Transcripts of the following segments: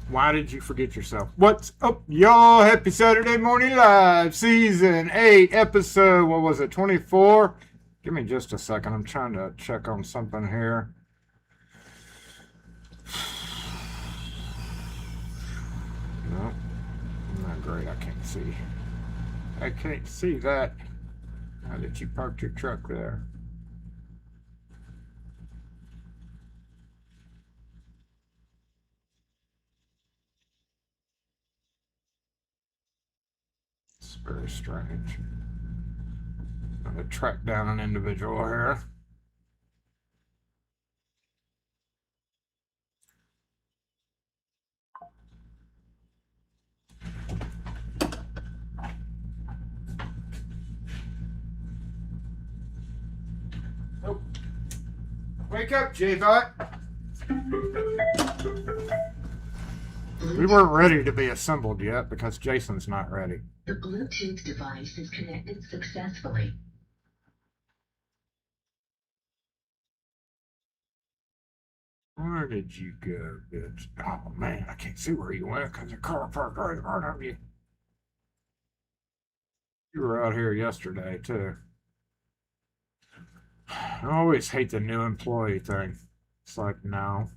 Why did you forget yourself? What's up, y'all? Happy Saturday Morning Live, Season 8, Episode, what was it, 24? Give me just a second. I'm trying to check on something here. No, not great. I can't see. I can't see that. How did you park your truck there? It's very strange. I'm going to track down an individual here. Nope. Wake up, J-Bot. We weren't ready to be assembled yet because Jason's not ready. The Bluetooth device is connected successfully. Where did you go, bitch? Oh, man, I can't see where you went because the car parked right in front of you. You were out here yesterday, too. I always hate the new employee thing. It's like, no,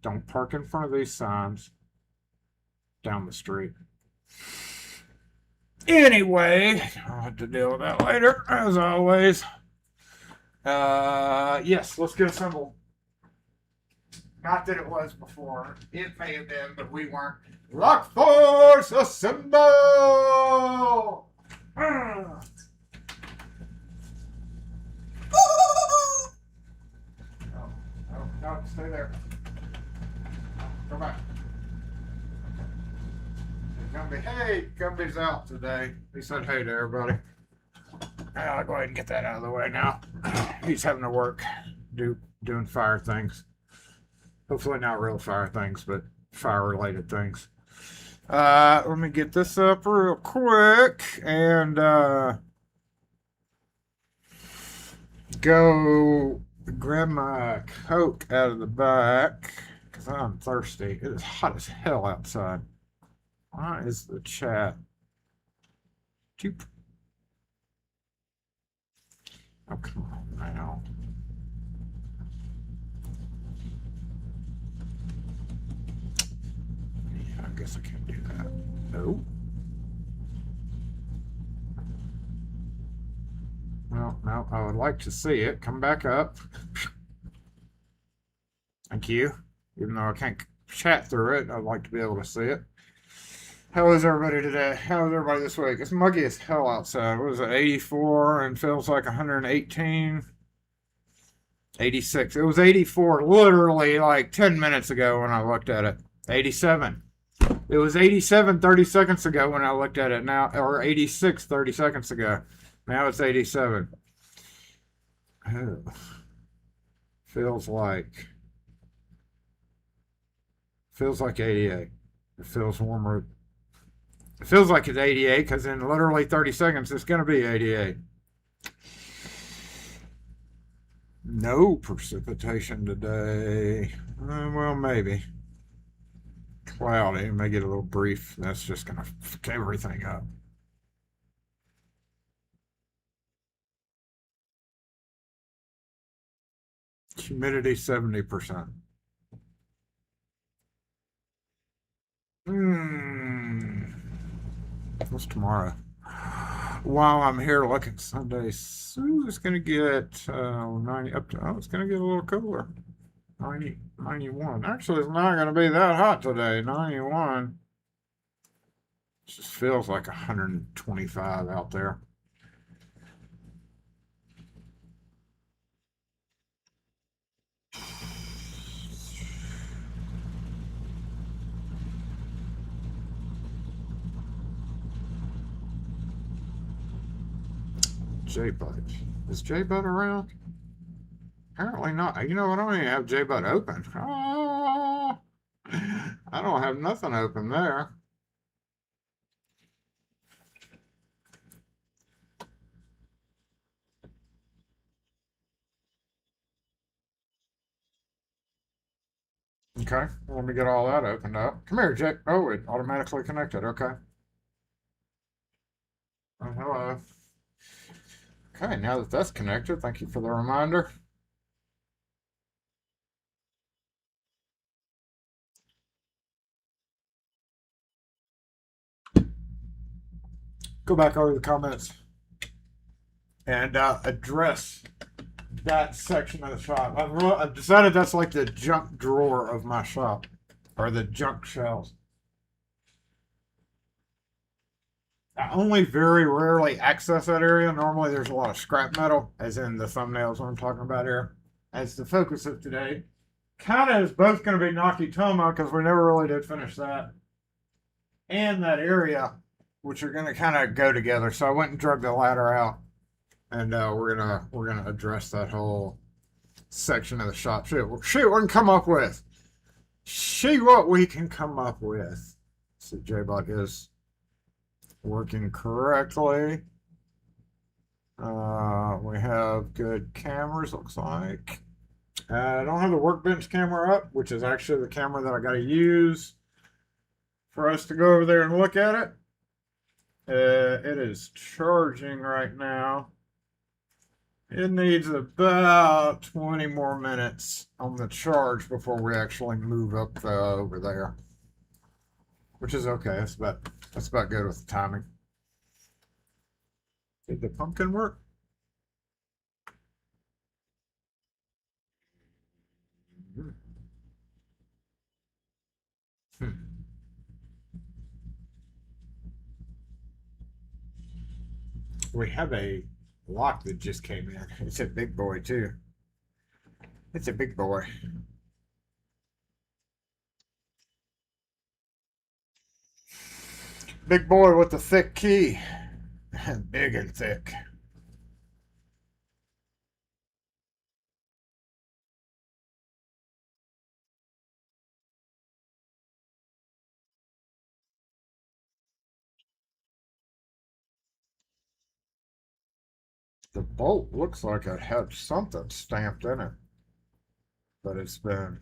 don't park in front of these signs down the street. Anyway, I'll have to deal with that later, as always. Yes, let's get assembled. Not that it was before. It may have been, but we weren't. Lock force assemble! there. Come back. Gumby. Hey, Gumby's out today. He said hey to everybody. I'll go ahead and get that out of the way now. He's having to work, doing fire things. Hopefully not real fire things, but fire-related things. Let me get this up real quick and go grab my Coke out of the back because I'm thirsty. It is hot as hell outside. Why is the chat? Oh, come on now. Yeah, I guess I can't do that. No. Well, no, I would like to see it. Come back up. Thank you. Even though I can't chat through it, I'd like to be able to see it. How is everybody today? How is everybody this week? It's muggy as hell outside. What is it, 84 and feels like 118? 86. It was 84 literally like 10 minutes ago when I looked at it. 87. It was 87 30 seconds ago when I looked at it now, or 86 30 seconds ago. Now it's 87. Oh. Feels like 88. It feels warmer. It feels like it's 88 because in literally 30 seconds it's going to be 88. No precipitation today. Well, maybe. Cloudy. May get a little brief. That's just going to fuck everything up. Humidity 70%. What's tomorrow? While I'm here looking Sunday, it's gonna get 90 up to. Oh, it's gonna get a little cooler. 90, 91. Actually, it's not gonna be that hot today. 91. It just feels like 125 out there. J-Bud. Is J-Bud around? Apparently not. You know, I don't even have J-Bud open. Oh, I don't have nothing open there. Okay, let me get all that opened up. Come here, Jake. Oh, it automatically connected. Okay. Oh, hello. Okay, now that that's connected, thank you for the reminder. Go back over the comments and address that section of the shop. I've decided that's like the junk drawer of my shop, or the junk shelves. I only very rarely access that area. Normally there's a lot of scrap metal, as in the thumbnails I'm talking about here. As the focus of today, kind of is both going to be Nakitomo, because we never really did finish that, and that area, which are going to kind of go together. So I went and drug the ladder out, and we're gonna address that whole section of the shop. See what we can come up with. See what we can come up with. So J-Bot is working correctly. We have good cameras, looks like. I don't have the workbench camera up, which is actually the camera that I got to use for us to go over there and look at it. It is charging right now. It needs about 20 more minutes on the charge before we actually move up over there, which is okay. That's about good with the timing. Did the pumpkin work? We have a lock that just came in. It's a big boy too. It's a big boy. Big boy with the thick key. Big and thick. The bolt looks like it had something stamped in it, but it's been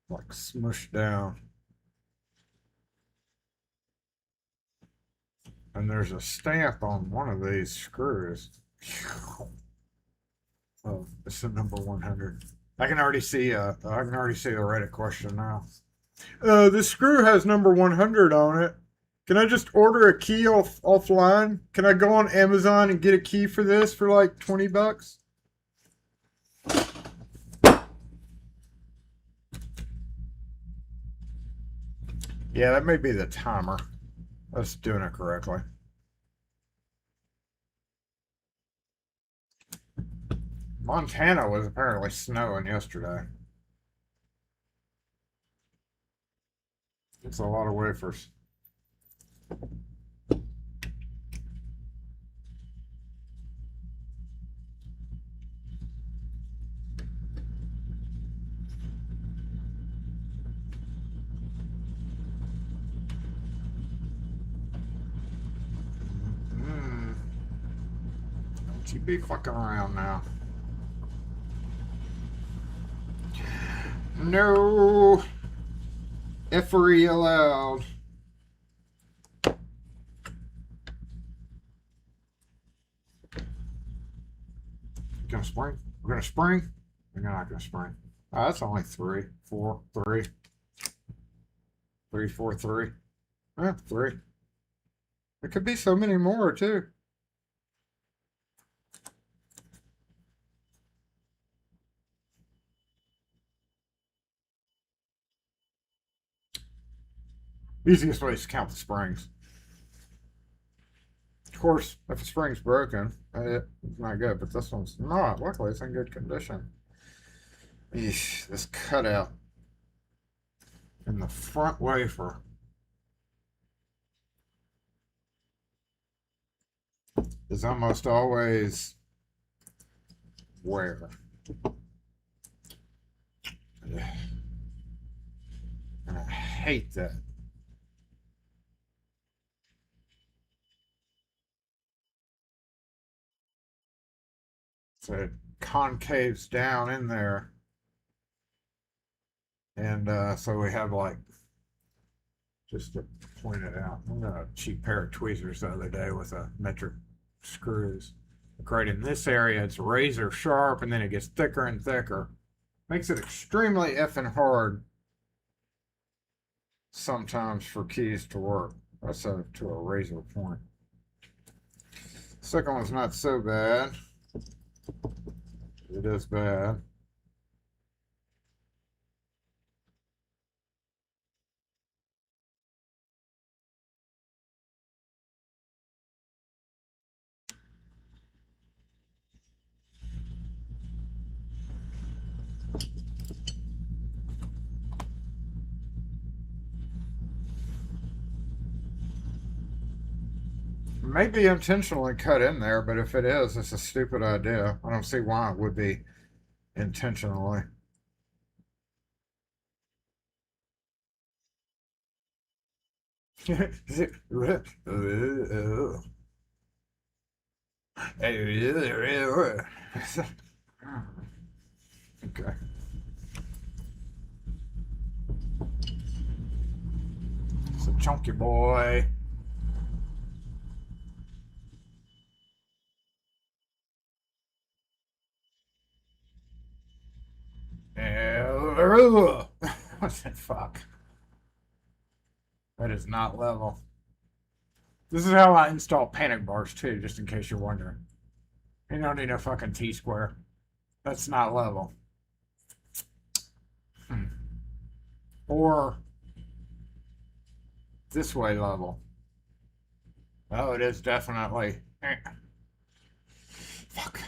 like smushed down. And there's a stamp on one of these screws. Oh, it's the number 100. I can already see the Reddit question now. This screw has number 100 on it. Can I just order a key offline? Can I go on Amazon and get a key for this for like $20? Yeah, that may be the timer. That's doing it correctly. Montana was apparently snowing yesterday. It's a lot of wafers. Don't you be fucking around now. No effery allowed. Gonna spring? We're gonna spring? We're not gonna spring. Oh, that's only 3, 4, 3. 3, 4, 3. 3. There could be so many more too. Easiest way is to count the springs. Of course, if a spring's broken, it's not good, but this one's not. Luckily, it's in good condition. Eesh, this cutout in the front wafer is almost always wear. And I hate that. So it concaves down in there. And so we have like, just to point it out, I got a cheap pair of tweezers the other day with a metric screws. Right in this area, it's razor sharp, and then it gets thicker and thicker. Makes it extremely effing hard sometimes for keys to work. That's to a razor point. Second one's not so bad. It is bad. Maybe intentionally cut in there, but if it is, it's a stupid idea. I don't see why it would be intentionally. Okay. It's a chunky boy. What the fuck? That is not level. This is how I install panic bars too, just in case you're wondering. You don't need a fucking T-square. That's not level. Or this way level. Oh, it is definitely. Fuck.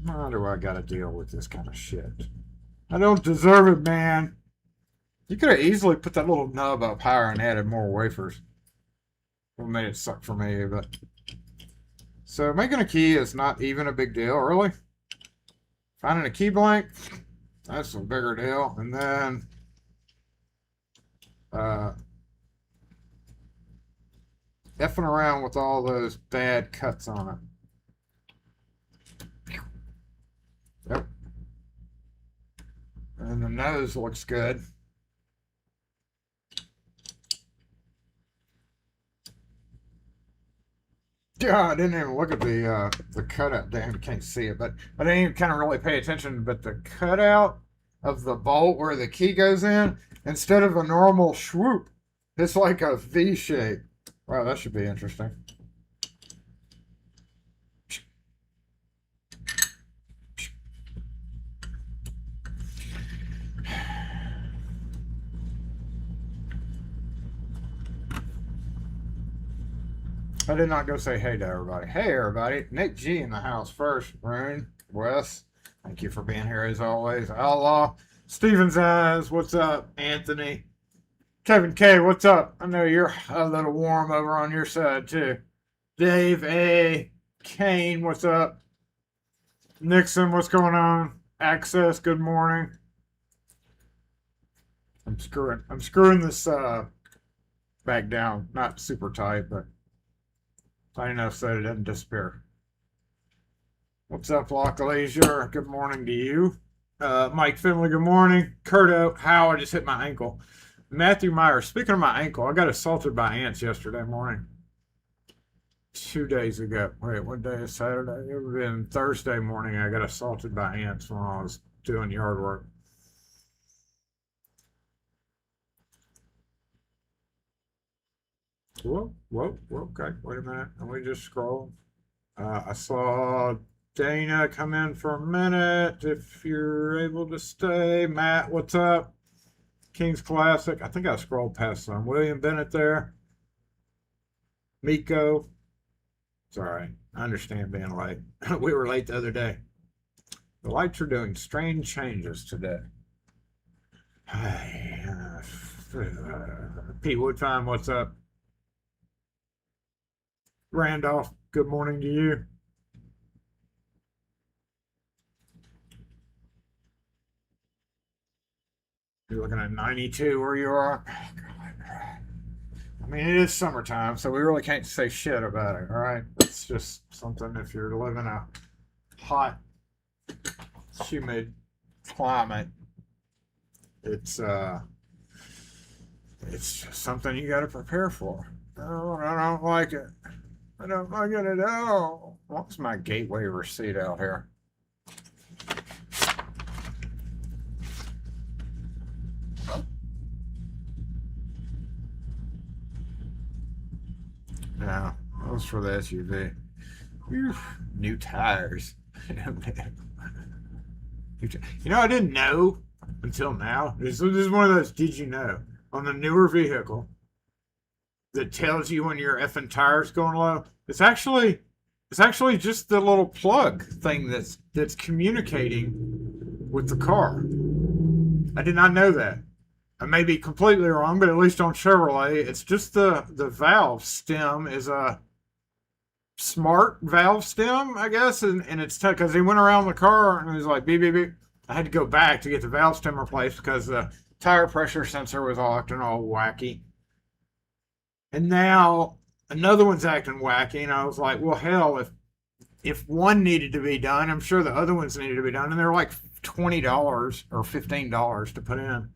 Why do I gotta deal with this kind of shit? I don't deserve it, man. You could have easily put that little nub up higher and added more wafers. It made it suck for me, but... So making a key is not even a big deal, really. Finding a key blank, that's a bigger deal. And then... effing around with all those bad cuts on it. Yep. And the nose looks good. Yeah, I didn't even look at the cutout. Damn, you can't see it, but I didn't even kind of really pay attention. But the cutout of the bolt where the key goes in, instead of a normal swoop, it's like a V shape. Wow, that should be interesting. I did not go say hey to everybody. Hey, everybody. Nick G in the house first. Rune, Wes, thank you for being here as always. Outlaw, Steven's Eyes, what's up? Anthony, Kevin K, what's up? I know you're a little warm over on your side too. Dave A, Kane, what's up? Nixon, what's going on? Access, good morning. I'm screwing this back down. Not super tight, but tight enough so it doesn't disappear. What's up, Lock Leisure? Good morning to you. Mike Finley, good morning. Curto, how? I just hit my ankle. Matthew Myers, speaking of my ankle, I got assaulted by ants yesterday morning. 2 days ago. Wait, what day is Saturday? It would have been Thursday morning. I got assaulted by ants when I was doing yard work. Whoa, okay, wait a minute. Let me just scroll. I saw Dana come in for a minute. If you're able to stay. Matt, what's up? King's Classic. I think I scrolled past some. William Bennett there. Miko. It's all right. I understand being late. We were late the other day. The lights are doing strange changes today. Pete Woodfine, what's up? Randolph, good morning to you. You're looking at 92 where you are. I mean, it is summertime, so we really can't say shit about it, all right? It's just something if you're living a hot, humid climate, it's just something you got to prepare for. Oh, I don't like it. I don't like it at all. What's my gateway receipt out here? No, that was for the SUV. Whew, new tires. You know, I didn't know until now. This is one of those, did you know? On the newer vehicle, that tells you when your effing tire's going low. It's actually just the little plug thing that's communicating with the car. I did not know that. I may be completely wrong, but at least on Chevrolet, it's just the valve stem is a smart valve stem, I guess, and it's because he went around the car and he was like beep beep beep. I had to go back to get the valve stem replaced because the tire pressure sensor was acting all wacky. And now another one's acting wacky, and I was like, well, hell, if one needed to be done, I'm sure the other ones needed to be done, and they're like $20 or $15 to put in.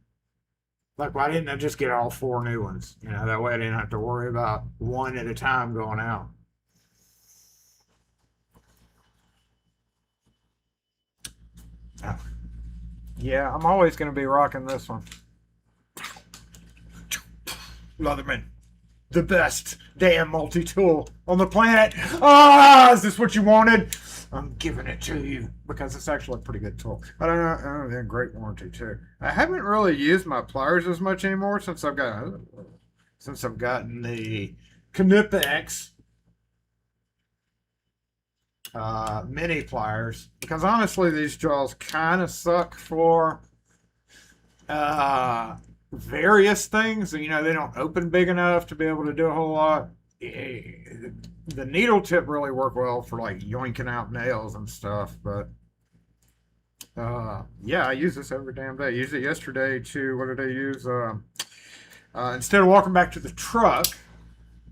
Like, why didn't I just get all 4 new ones? You know, that way I didn't have to worry about one at a time going out. Yeah, I'm always going to be rocking this one. Leatherman. The best damn multi-tool on the planet. Ah, is this what you wanted? I'm giving it to you because it's actually a pretty good tool. I don't know, they're great warranty too. I haven't really used my pliers as much anymore since I've gotten the Knipex. mini pliers, because honestly these jaws kind of suck for various things. You know, they don't open big enough to be able to do a whole lot. The needle tip really work well for like yoinking out nails and stuff, but yeah, I use this every damn day. I used it yesterday to, what did I use? Instead of walking back to the truck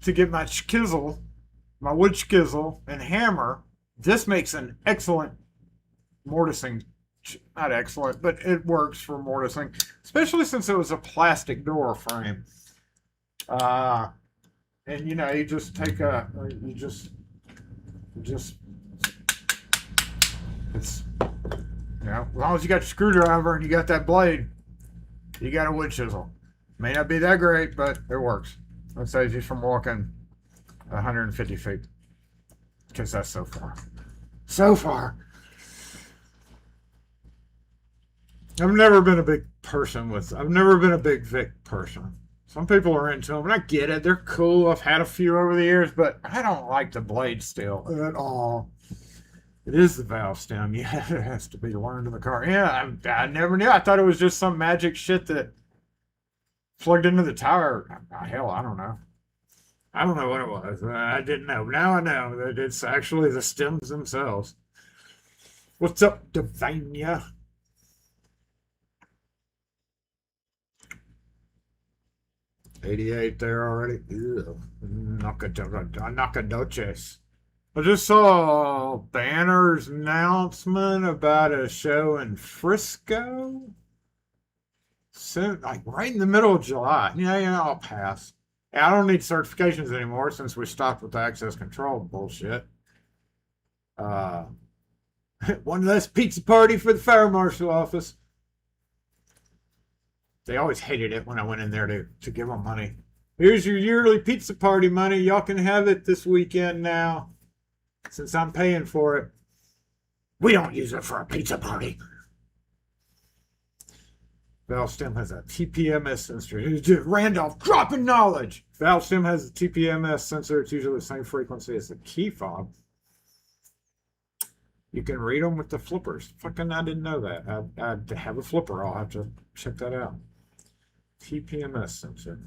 to get my skizzle, my wood skizzle and hammer, this makes an excellent mortising. Not excellent, but it works for mortising, especially since it was a plastic door frame. And you know, you just take a, you just, it's, you know, as long as you got your screwdriver and you got that blade, you got a wood chisel. May not be that great, but it works. It saves you from walking 150 feet, because that's so far. So far. I've never been a big person with, I've never been a big Vic person. Some people are into them, and I get it. They're cool. I've had a few over the years, but I don't like the blade steel at all. It is the valve stem. Yeah, it has to be learned in the car. Yeah, I never knew. I thought it was just some magic shit that plugged into the tire. Hell, I don't know. I don't know what it was. I didn't know. Now I know that it's actually the stems themselves. What's up, Davania? '88 there already. Ew. Nakadoches. I just saw Banner's announcement about a show in Frisco. So, like right in the middle of July. Yeah, I'll pass. I don't need certifications anymore since we stopped with the access control bullshit. One less pizza party for the fire marshal office. They always hated it when I went in there to give them money. Here's your yearly pizza party money. Y'all can have it this weekend now, since I'm paying for it. We don't use it for a pizza party. Valve stem has a TPMS sensor. Randolph dropping knowledge. Valve stem has a TPMS sensor. It's usually the same frequency as the key fob. You can read them with the flippers. Fucking, I didn't know that. I have a flipper. I'll have to check that out. TPMS sensor.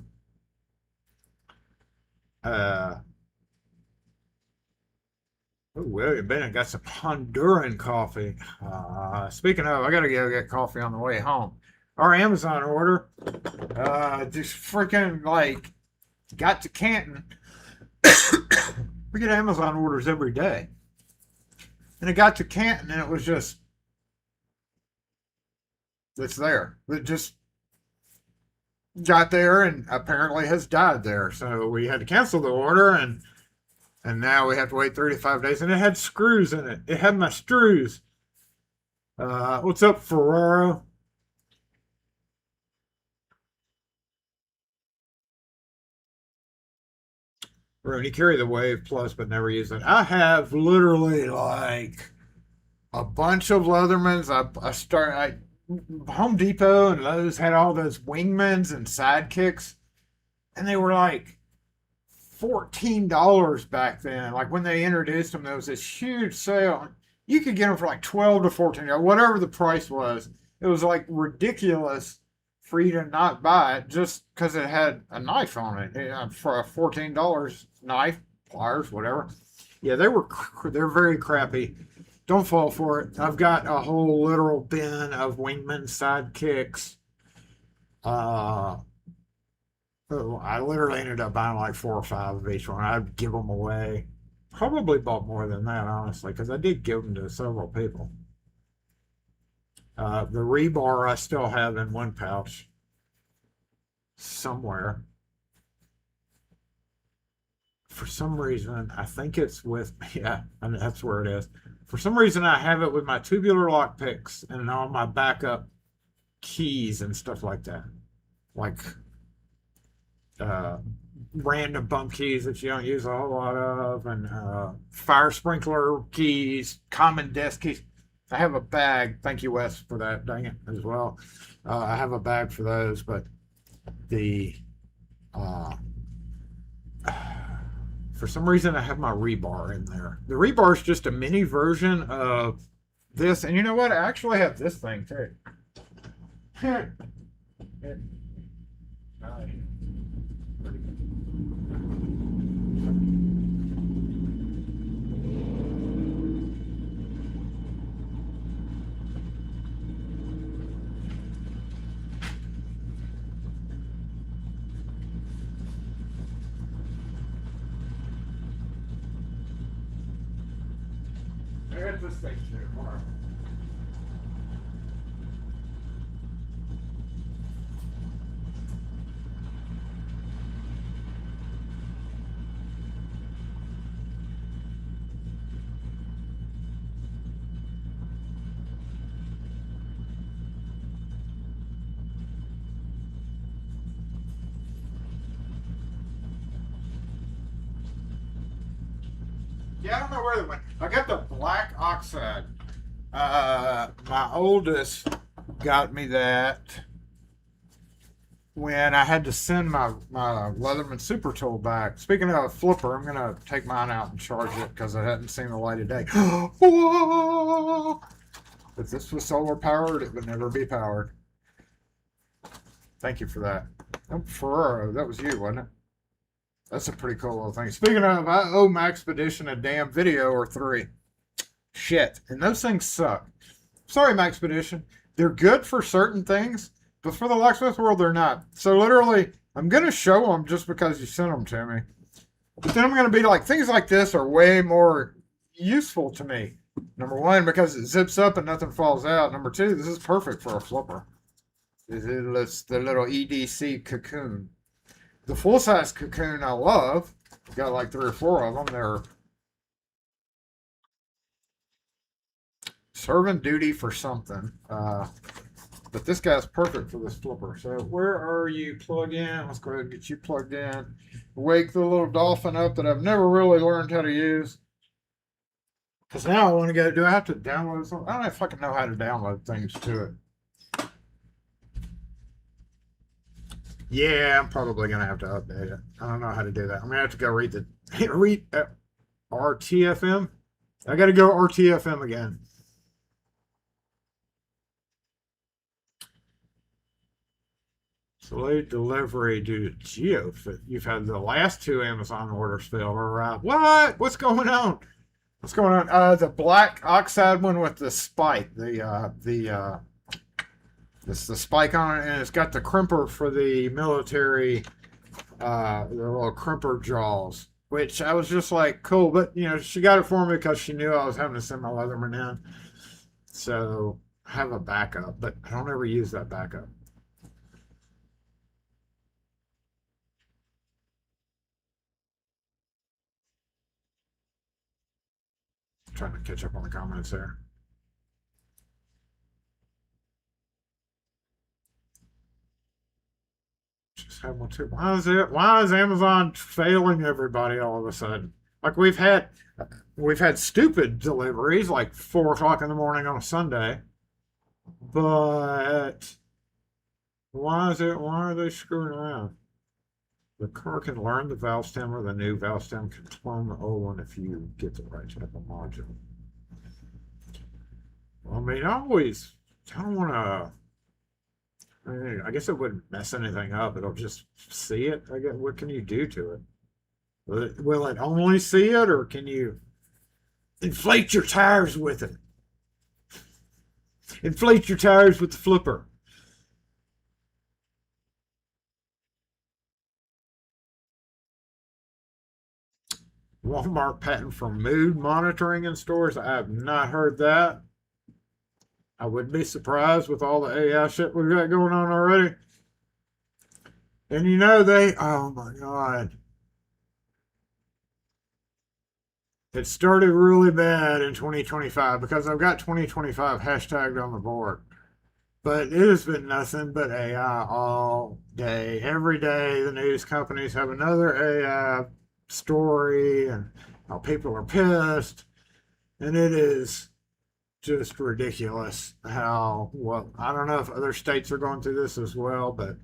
Oh, William Bennett got some Honduran coffee. Speaking of, I gotta go get coffee on the way home. Our Amazon order, just freaking like got to Canton. We get Amazon orders every day. And it got to Canton and it was just, it's there. It just got there and apparently has died there. So we had to cancel the order and now we have to wait 35 days. And it had screws in it. It had my screws. What's up, Ferraro? Rune, you carry the Wave Plus but never use it. I have literally like a bunch of Leathermans. Home Depot and Lowe's had all those Wingmans and Sidekicks, and they were like $14 back then. Like when they introduced them, there was this huge sale. You could get them for like $12 to $14, whatever the price was. It was like ridiculous for you to not buy it just because it had a knife on it. For a $14 knife, pliers, whatever. Yeah, they're very crappy. Don't fall for it. I've got a whole literal bin of Wingman Sidekicks. I literally ended up buying like 4 or 5 of each one. I'd give them away. Probably bought more than that, honestly, because I did give them to several people. The rebar I still have in one pouch somewhere. For some reason, I think it's with, yeah, that's where it is. For some reason, I have it with my tubular lock picks and all my backup keys and stuff like that. Like random bump keys that you don't use a whole lot of, and fire sprinkler keys, common desk keys. I have a bag. Thank you, Wes, for that. Dang it, as well. I have a bag for those, but the For some reason, I have my rebar in there. The rebar is just a mini version of this. And you know what? I actually have this thing too. I got this thing too. All right. Yeah, I don't know where they went. I got the black oxide. My oldest got me that when I had to send my Leatherman Super Tool back. Speaking of a flipper, I'm gonna take mine out and charge it because I hadn't seen the light of day. Whoa! If this was solar powered, it would never be powered. Thank you for that. Oh, Ferraro, that was you, wasn't it? That's a pretty cool little thing. Speaking of, I owe Maxpedition a damn video or 3. Shit. And those things suck. Sorry, Maxpedition. They're good for certain things, but for the locksmith world, they're not. So literally, I'm going to show them just because you sent them to me. But then I'm going to be like, things like this are way more useful to me. Number one, because it zips up and nothing falls out. Number two, this is perfect for a flipper. It's the little EDC cocoon. The full-size cocoon I love. Got like 3 or 4 of them. They're serving duty for something. But this guy's perfect for this flipper. So where are you plugged in? Let's go ahead and get you plugged in. Wake the little dolphin up that I've never really learned how to use. Because now I want to go, do I have to download something? I don't know if I can know how to download things to it. Yeah, I'm probably going to have to update it. I don't know how to do that. I'm going to have to go read RTFM. I got to go RTFM again. Delayed delivery due to geofit. You've had the last 2 Amazon orders fail or arrive. What? What's going on? What's going on? The black oxide one with the spike. It's the spike on it, and it's got the crimper for the military, the little crimper jaws, which I was just like, cool. But, you know, she got it for me because she knew I was having to send my Leatherman in. So I have a backup, but I don't ever use that backup. I'm trying to catch up on the comments there. Just have one too. Why is Amazon failing everybody all of a sudden? Like we've had stupid deliveries like 4 o'clock in the morning on a Sunday. But why are they screwing around? The car can learn the valve stem, or the new valve stem can clone the old one if you get the right type of module. Well, I mean, I don't want to. I guess it wouldn't mess anything up. It'll just see it. I guess. What can you do to it? Will it only see it, or can you inflate your tires with it? Inflate your tires with the flipper. Walmart patent for mood monitoring in stores. I have not heard that. I wouldn't be surprised with all the AI shit we've got going on already. And you know, oh my God. It started really bad in 2025 because I've got 2025 hashtagged on the board. But it has been nothing but AI all day. Every day, the news companies have another AI story and how people are pissed. And it is just ridiculous how, well, I don't know if other states are going through this as well, but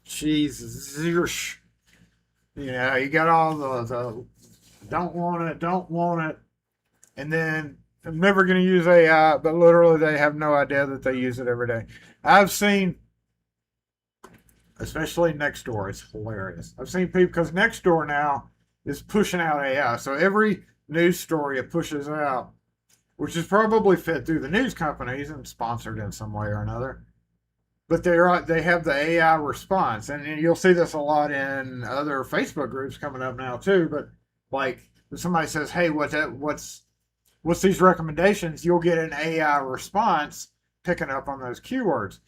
Jesus. You know, you got all the don't want it, and then I'm never going to use AI, but literally they have no idea that they use it every day. I've seen, especially Nextdoor, it's hilarious. I've seen people, because Nextdoor now is pushing out AI. So every news story it pushes out, which is probably fed through the news companies and sponsored in some way or another, but they have the AI response, and you'll see this a lot in other Facebook groups coming up now too. But like if somebody says, "Hey, what's these recommendations?" You'll get an AI response picking up on those keywords.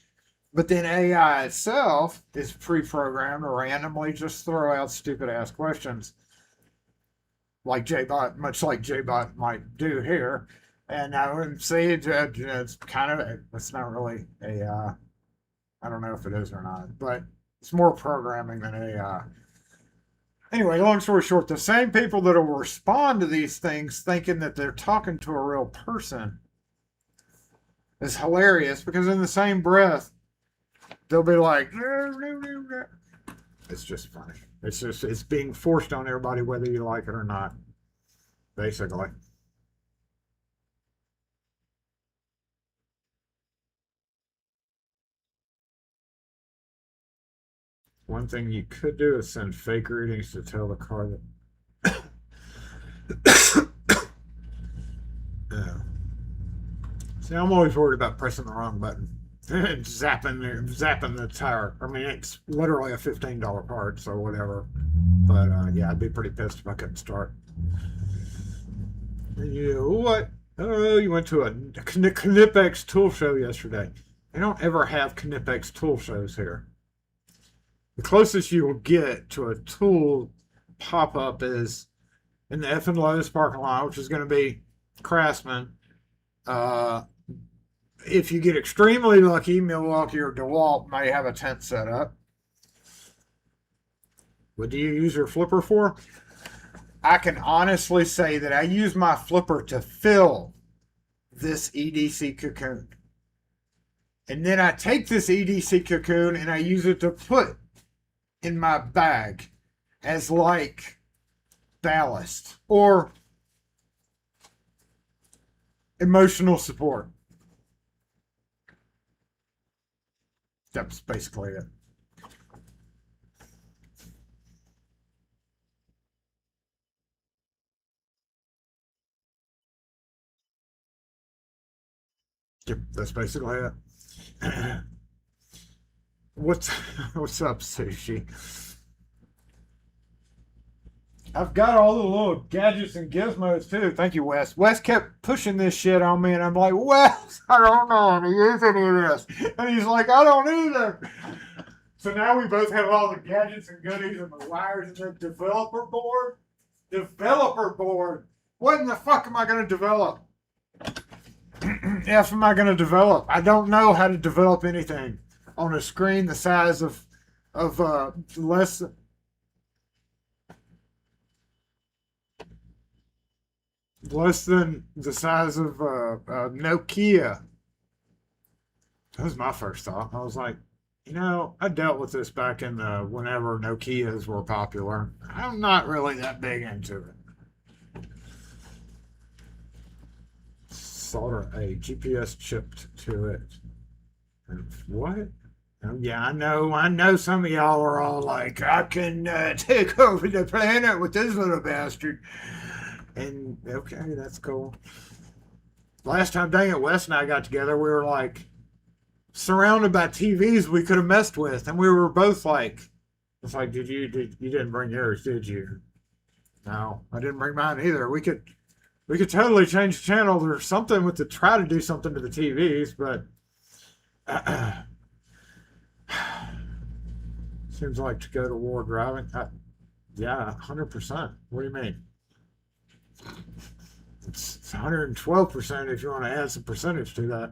But then AI itself is pre-programmed to randomly just throw out stupid ass questions, like JBot, much like JBot might do here. And I would say it's kind of it's not really AI. I don't know if it is or not, but it's more programming than AI. Anyway, long story short, the same people that will respond to these things thinking that they're talking to a real person is hilarious, because in the same breath, they'll be like, it's just funny. It's being forced on everybody, whether you like it or not, basically. One thing you could do is send fake readings to tell the car that. Yeah. See, I'm always worried about pressing the wrong button. zapping the tire. I mean, it's literally a $15 part, so whatever. But yeah, I'd be pretty pissed if I couldn't start. You what? Oh, you went to a Knipex tool show yesterday. They don't ever have Knipex tool shows here. The closest you will get to a tool pop up is in the F and Lowe's parking lot, which is going to be Craftsman. If you get extremely lucky, Milwaukee or DeWalt might have a tent set up. What do you use your flipper for? I can honestly say that I use my flipper to fill this EDC cocoon. And then I take this EDC cocoon and I use it to put in my bag as like ballast or emotional support. That's basically it. Yep, that's basically it. What's up, Sushi? I've got all the little gadgets and gizmos too. Thank you, Wes. Wes kept pushing this shit on me, and I'm like, Wes, I don't know how to use any of this. And he's like, I don't either. So now we both have all the gadgets and goodies and the wires and the developer board. Developer board. What in the fuck am I going to develop? F am I going to develop? I don't know how to develop anything on a screen the size of less than the size of Nokia. That was my first thought. I was like, I dealt with this back in whenever Nokias were popular. I'm not really that big into it. Solder a GPS chip to it. And what? Oh, yeah, I know some of y'all are all like, I can take over the planet with this little bastard. And okay, that's cool. Last time, dang it, Wes and I got together, we were like surrounded by TVs we could have messed with, and we were both like, it's like, you didn't bring yours, did you? No, I didn't bring mine either. We could totally change the channels or something to try to do something to the TVs, but seems like to go to war driving. Yeah, 100%. What do you mean? It's 112% if you want to add some percentage to that.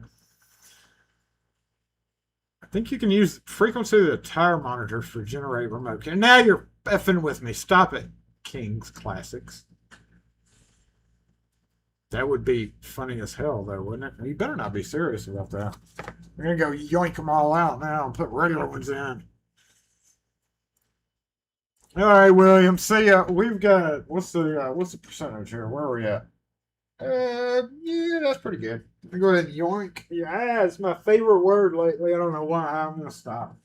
I think you can use the frequency of the tire monitors for generate remote. And now you're effing with me. Stop it, King's Classics. That would be funny as hell, though, wouldn't it? You better not be serious about that. We're going to go yoink them all out now and put regular ones in. All right, William. See ya. We've got what's the percentage here? Where are we at? Yeah, that's pretty good. Go ahead and yoink. Yeah, it's my favorite word lately. I don't know why. I'm gonna stop.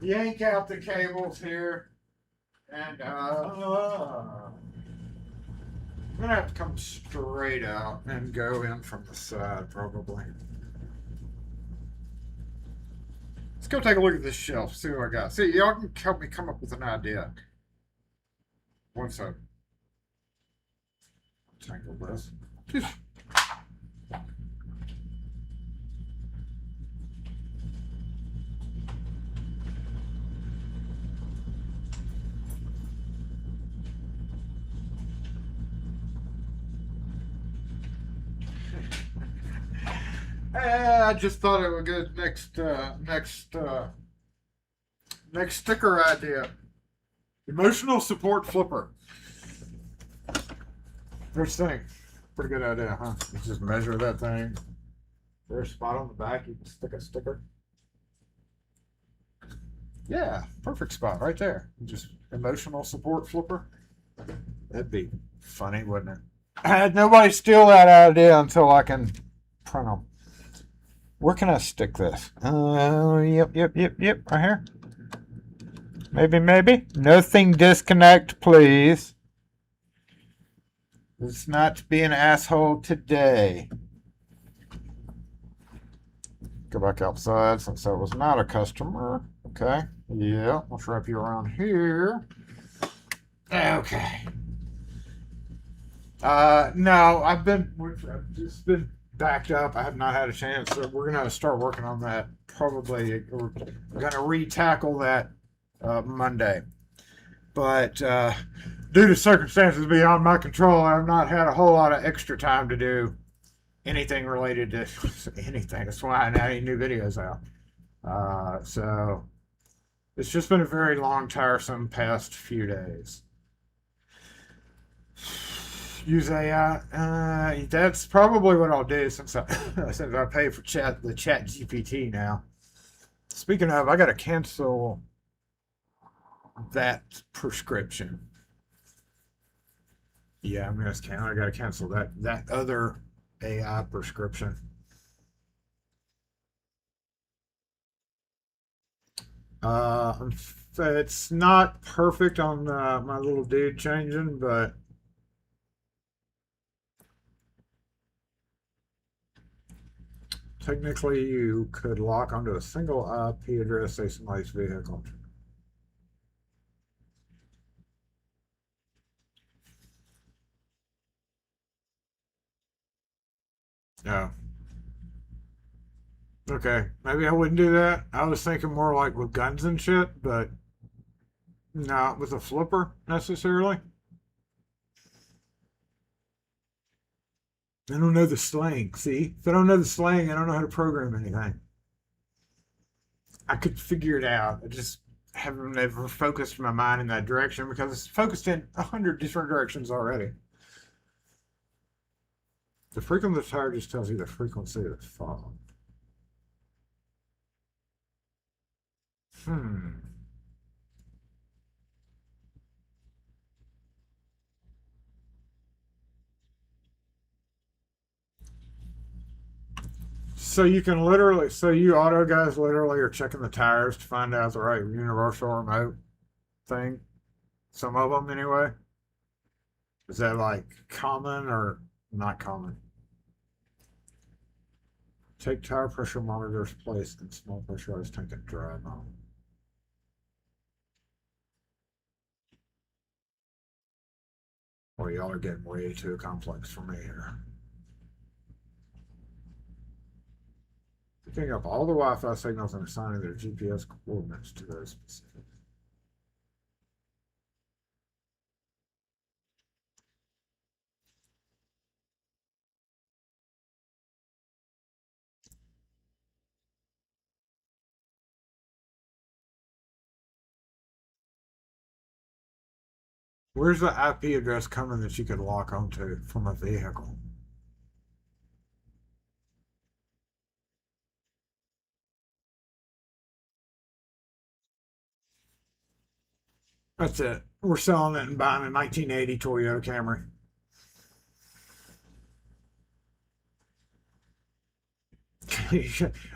Yank out the cables here, and I'm gonna have to come straight out and go in from the side probably. Let's go take a look at this shelf. See what I got. See, y'all can help me come up with an idea. One second. Tangle this. I just thought it was a good next sticker idea. Emotional support flipper. First thing. Pretty good idea, huh? You just measure that thing. There's a spot on the back, you can stick a sticker. Yeah, perfect spot right there. Just emotional support flipper. That'd be funny, wouldn't it? I had nobody steal that idea until I can print them. Where can I stick this? Yep. Right here. Maybe. Nothing disconnect, please. Let's not be an asshole today. Go back outside since I was not a customer. Okay. Yeah, let's wrap you around here. Okay. No, I've just been backed up. I have not had a chance. So we're gonna start working on that. Probably we're gonna re-tackle that Monday. But due to circumstances beyond my control, I've not had a whole lot of extra time to do anything related to anything. That's why I haven't had any new videos out. So it's just been a very long, tiresome past few days. Use AI. That's probably what I'll do since I pay for the Chat GPT now. Speaking of, I got to cancel that prescription. Yeah, I got to cancel that other AI prescription. It's not perfect on my little dude changing, but technically you could lock onto a single IP address, say somebody's vehicle. Yeah. Okay, maybe I wouldn't do that. I was thinking more like with guns and shit, but not with a flipper necessarily. I don't know the slang. See, if I don't know the slang, I don't know how to program anything. I could figure it out. I just haven't ever focused my mind in that direction because it's focused in 100 different directions already. The frequency of the tire just tells you the frequency of the fall. So you can literally, so you auto guys literally are checking the tires to find out the right universal remote thing. Some of them anyway. Is that like common or not common? Take tire pressure monitors placed in small pressurized tank and drive on. Well, y'all are getting way too complex for me here. Picking up all the Wi-Fi signals and assigning their GPS coordinates to those specific. Where's the IP address coming that you could lock onto from a vehicle? That's it. We're selling it and buying a 1980 Toyota Camry.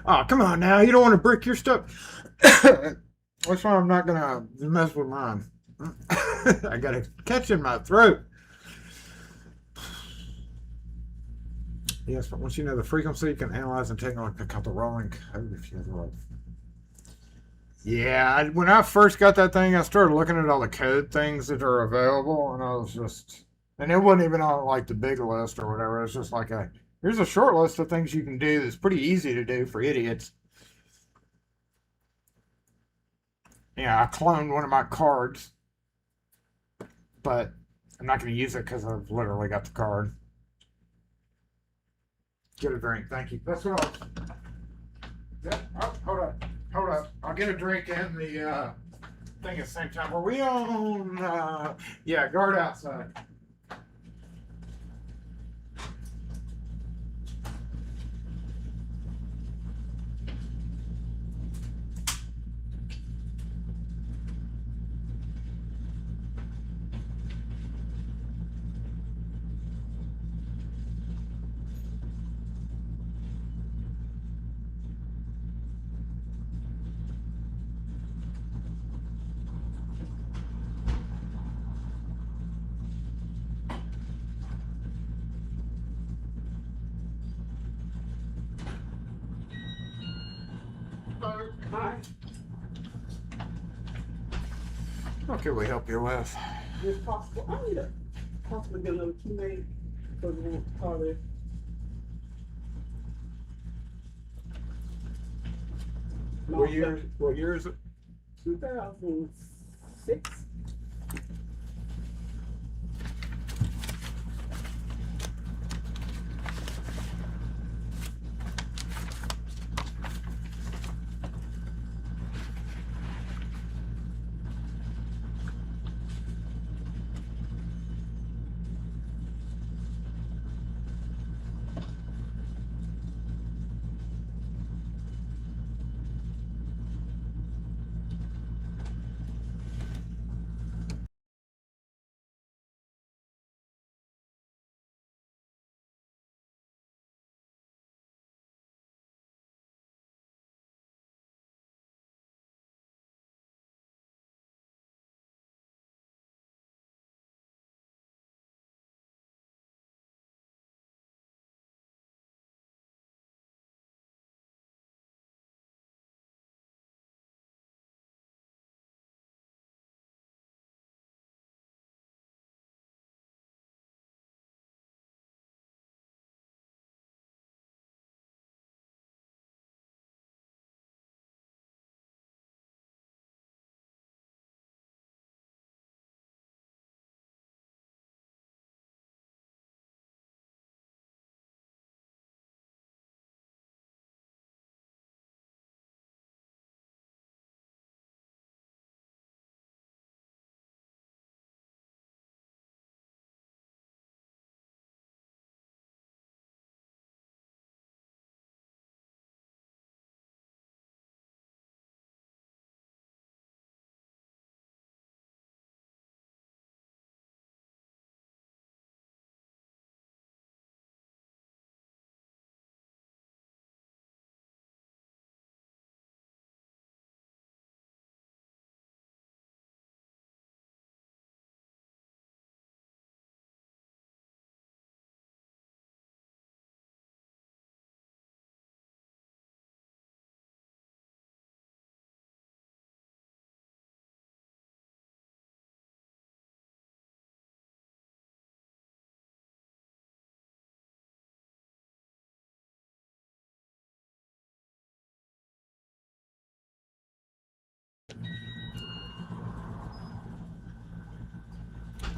Oh, come on now. You don't want to brick your stuff. That's why I'm not going to mess with mine. I got a catch in my throat. Yes, but once you know the frequency, you can analyze and take pick out the rolling code if you like. Yeah, when I first got that thing, I started looking at all the code things that are available, and I was just, and it wasn't even on like the big list or whatever. It was just like here's a short list of things you can do that's pretty easy to do for idiots. Yeah, I cloned one of my cards, but I'm not going to use it because I've literally got the card. Get a drink, thank you. That's what I was. Yeah, oh, hold up. I'll get a drink and the thing at the same time. Were we on? Yeah, guard outside. Hi. What can we help you with? If possible, I need to possibly get another teammate for the car there. What year is it? 2006.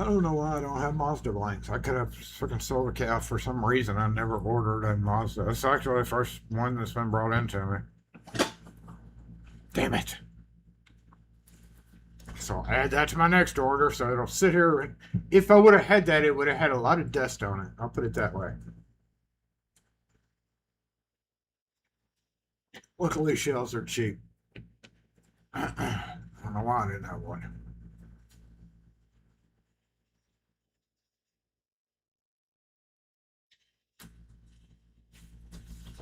I don't know why I don't have Mazda blanks. I could have freaking sold a cow for some reason. I never ordered a Mazda. It's actually the first one that's been brought into me. Damn it. So I'll add that to my next order so it'll sit here. And if I would have had that, it would have had a lot of dust on it. I'll put it that way. Luckily, shells are cheap. I don't know why I didn't have one.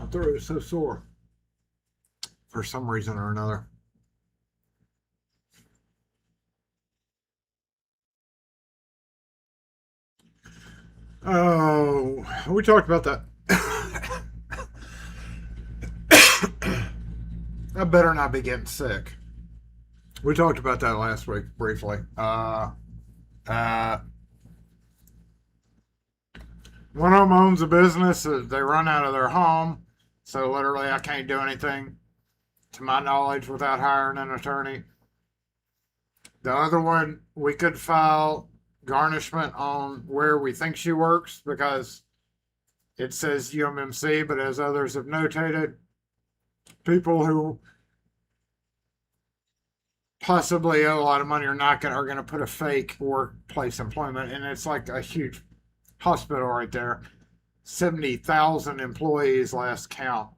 My throat is so sore for some reason or another. Oh, we talked about that. I better not be getting sick. We talked about that last week briefly. One of them owns a business. They run out of their home. So literally, I can't do anything, to my knowledge, without hiring an attorney. The other one, we could file garnishment on where we think she works because it says UMMC, but as others have notated, people who possibly owe a lot of money are gonna put a fake workplace employment, and it's like a huge hospital right there. 70,000 employees last count.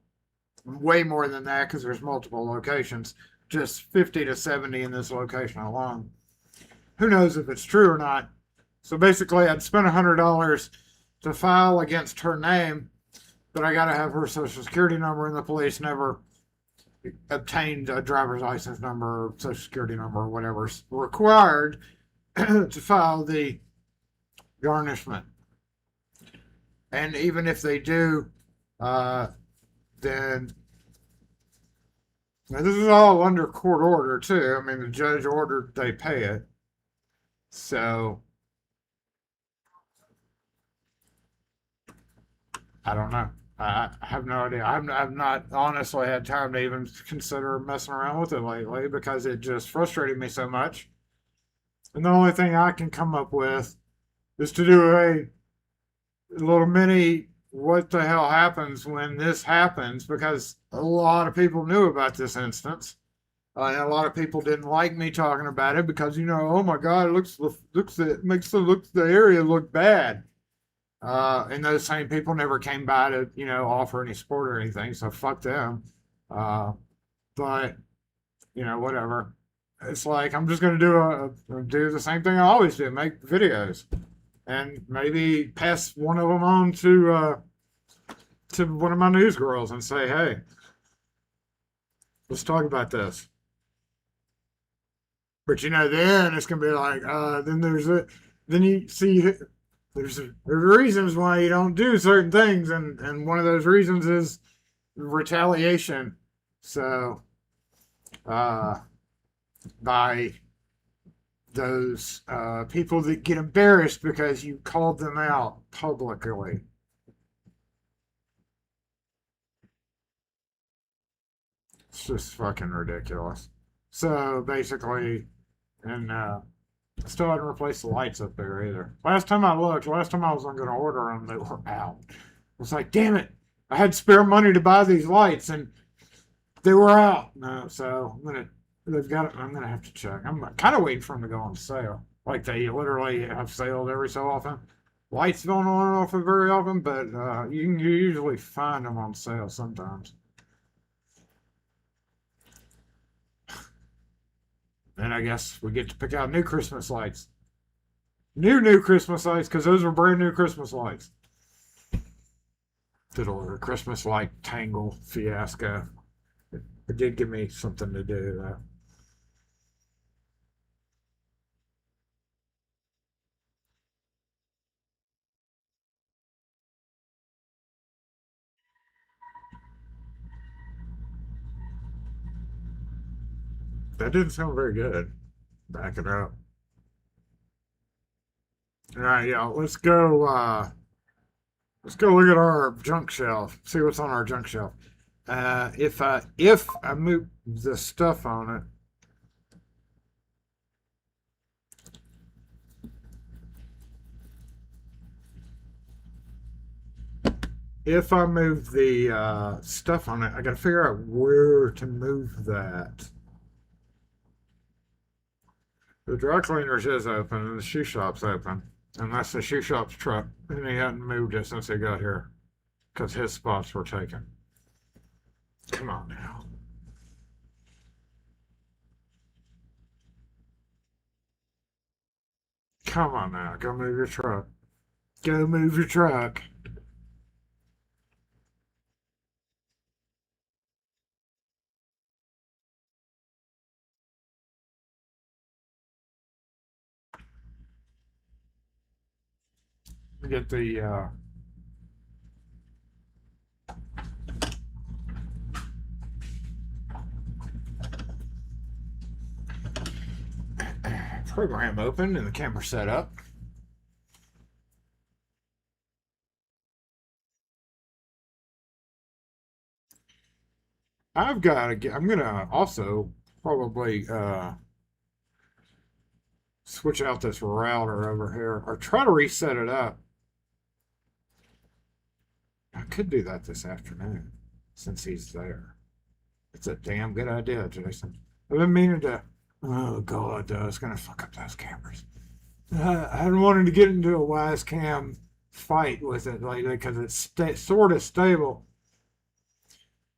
Way more than that because there's multiple locations. Just 50 to 70 in this location alone. Who knows if it's true or not? So basically, I'd spent $100 to file against her name, but I got to have her social security number, and the police never obtained a driver's license number or social security number or whatever's required to file the garnishment. And even if they do, then now this is all under court order too. I mean, the judge ordered they pay it. So I don't know. I have no idea. I've not honestly had time to even consider messing around with it lately because it just frustrated me so much. And the only thing I can come up with is to do a little mini what the hell happens when this happens, because a lot of people knew about this instance. And a lot of people didn't like me talking about it because, oh my God, it makes the area look bad. And those same people never came by to, offer any support or anything. So fuck them. But, whatever. It's like, I'm just going to do the same thing I always do, make videos. And maybe pass one of them on to one of my news girls and say, hey, let's talk about this. But then it's gonna be like, then you see there's reasons why you don't do certain things, and one of those reasons is retaliation. So by those people that get embarrassed because you called them out publicly. It's just fucking ridiculous. So basically, and I still hadn't replaced the lights up there either. Last time I was going to order them, they were out. I was like, damn it, I had spare money to buy these lights and they were out. No, so I'm gonna have to check. I'm kind of waiting for them to go on sale. Like they literally have sales every so often. Lights don't on and off very often, but you can usually find them on sale sometimes. Then I guess we get to pick out new Christmas lights. New Christmas lights, because those were brand new Christmas lights. Did order Christmas light tangle fiasco. It did give me something to do though. That didn't sound very good. Back it up. All right, yeah, let's go look at our junk shelf. See what's on our junk shelf. If I move the stuff on it, if I move the stuff on it, I got to figure out where to move that. The dry cleaners is open and the shoe shop's open. And that's the shoe shop's truck. And he hadn't moved it since he got here because his spots were taken. Come on now. Come on now. Go move your truck. Go move your truck. get the program open and the camera set up. I've got to get, I'm gonna also probably switch out this router over here or try to reset it up. I could do that this afternoon since he's there. It's a damn good idea, Jason. I've been meaning to. Oh God, it's gonna fuck up those cameras. I've been wanting to get into a wise cam fight with it lately because it's sort of stable.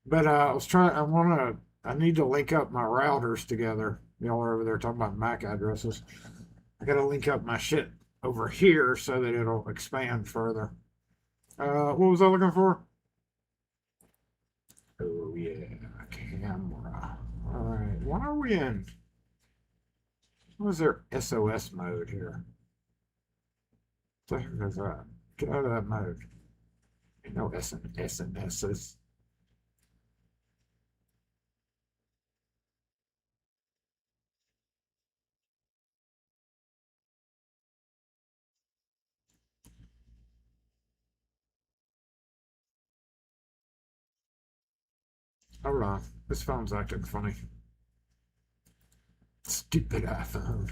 But I was trying. I need to link up my routers together. Y'all are over there talking about MAC addresses. I got to link up my shit over here so that it'll expand further. What was I looking for? Oh yeah, camera. All right, what are we in? What is their SOS mode here? What the heck is that? Get out of that mode. No SNSs. Hold on, this phone's acting funny. Stupid iPhone.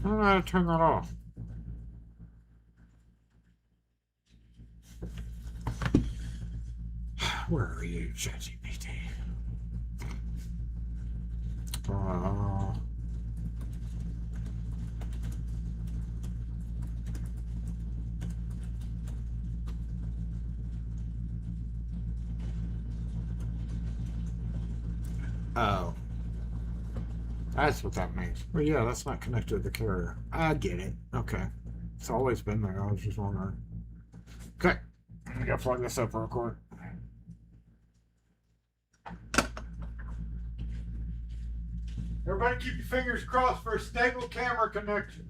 I don't know how to turn that off. Where are you, ChatGPT? Oh. That's what that means. Well, yeah, that's not connected to the carrier. I get it. Okay. It's always been there. I was just wondering. Okay. I gotta plug this up real quick. Everybody keep your fingers crossed for a stable camera connection.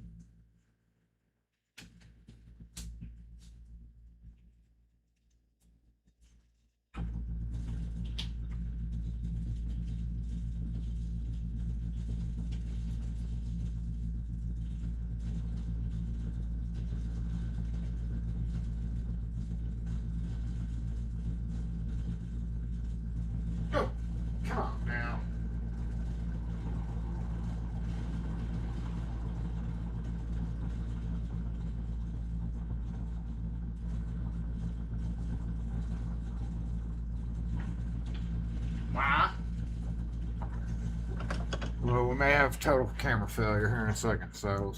Oh, come on now. Why? Well, we may have total camera failure here in a second, so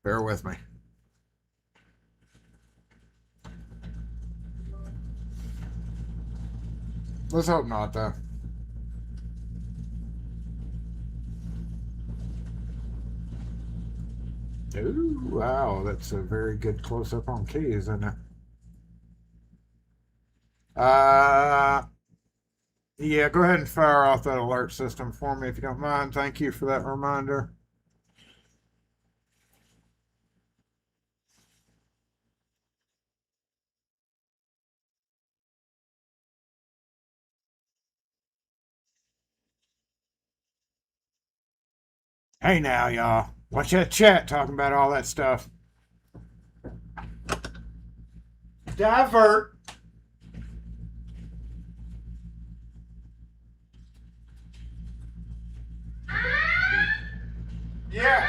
bear with me. Let's hope not, though. Ooh, wow, that's a very good close-up on keys, isn't it? Yeah, go ahead and fire off that alert system for me if you don't mind. Thank you for that reminder. Hey now, y'all. Watch that chat talking about all that stuff. Divert. Yeah.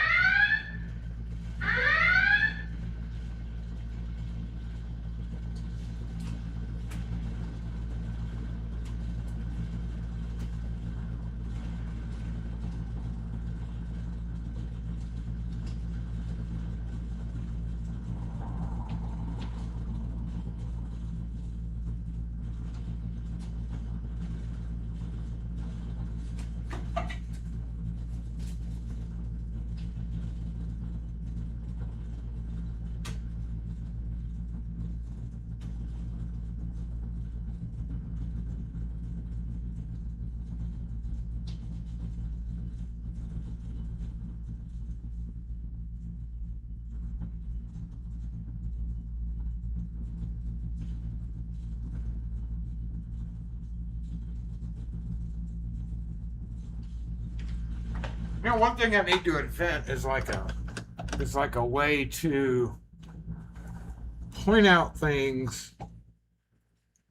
You know, one thing I need to invent is like a way to point out things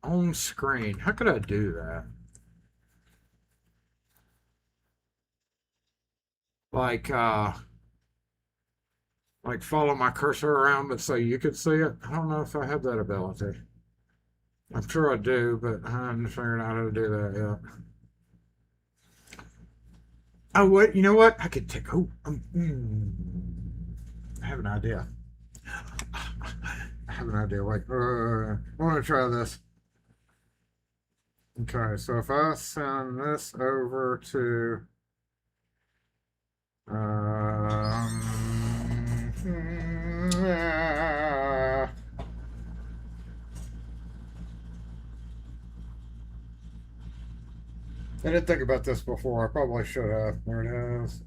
on screen. How could I do that? Like follow my cursor around but so you could see it. I don't know if I have that ability. I'm sure I do, but I haven't figured out how to do that yet. Oh, what? You know what? I could take. Oh, I have an idea. I have an idea. Wait, I want to try this. Okay, so if I send this over to I didn't think about this before. I probably should have. There it is.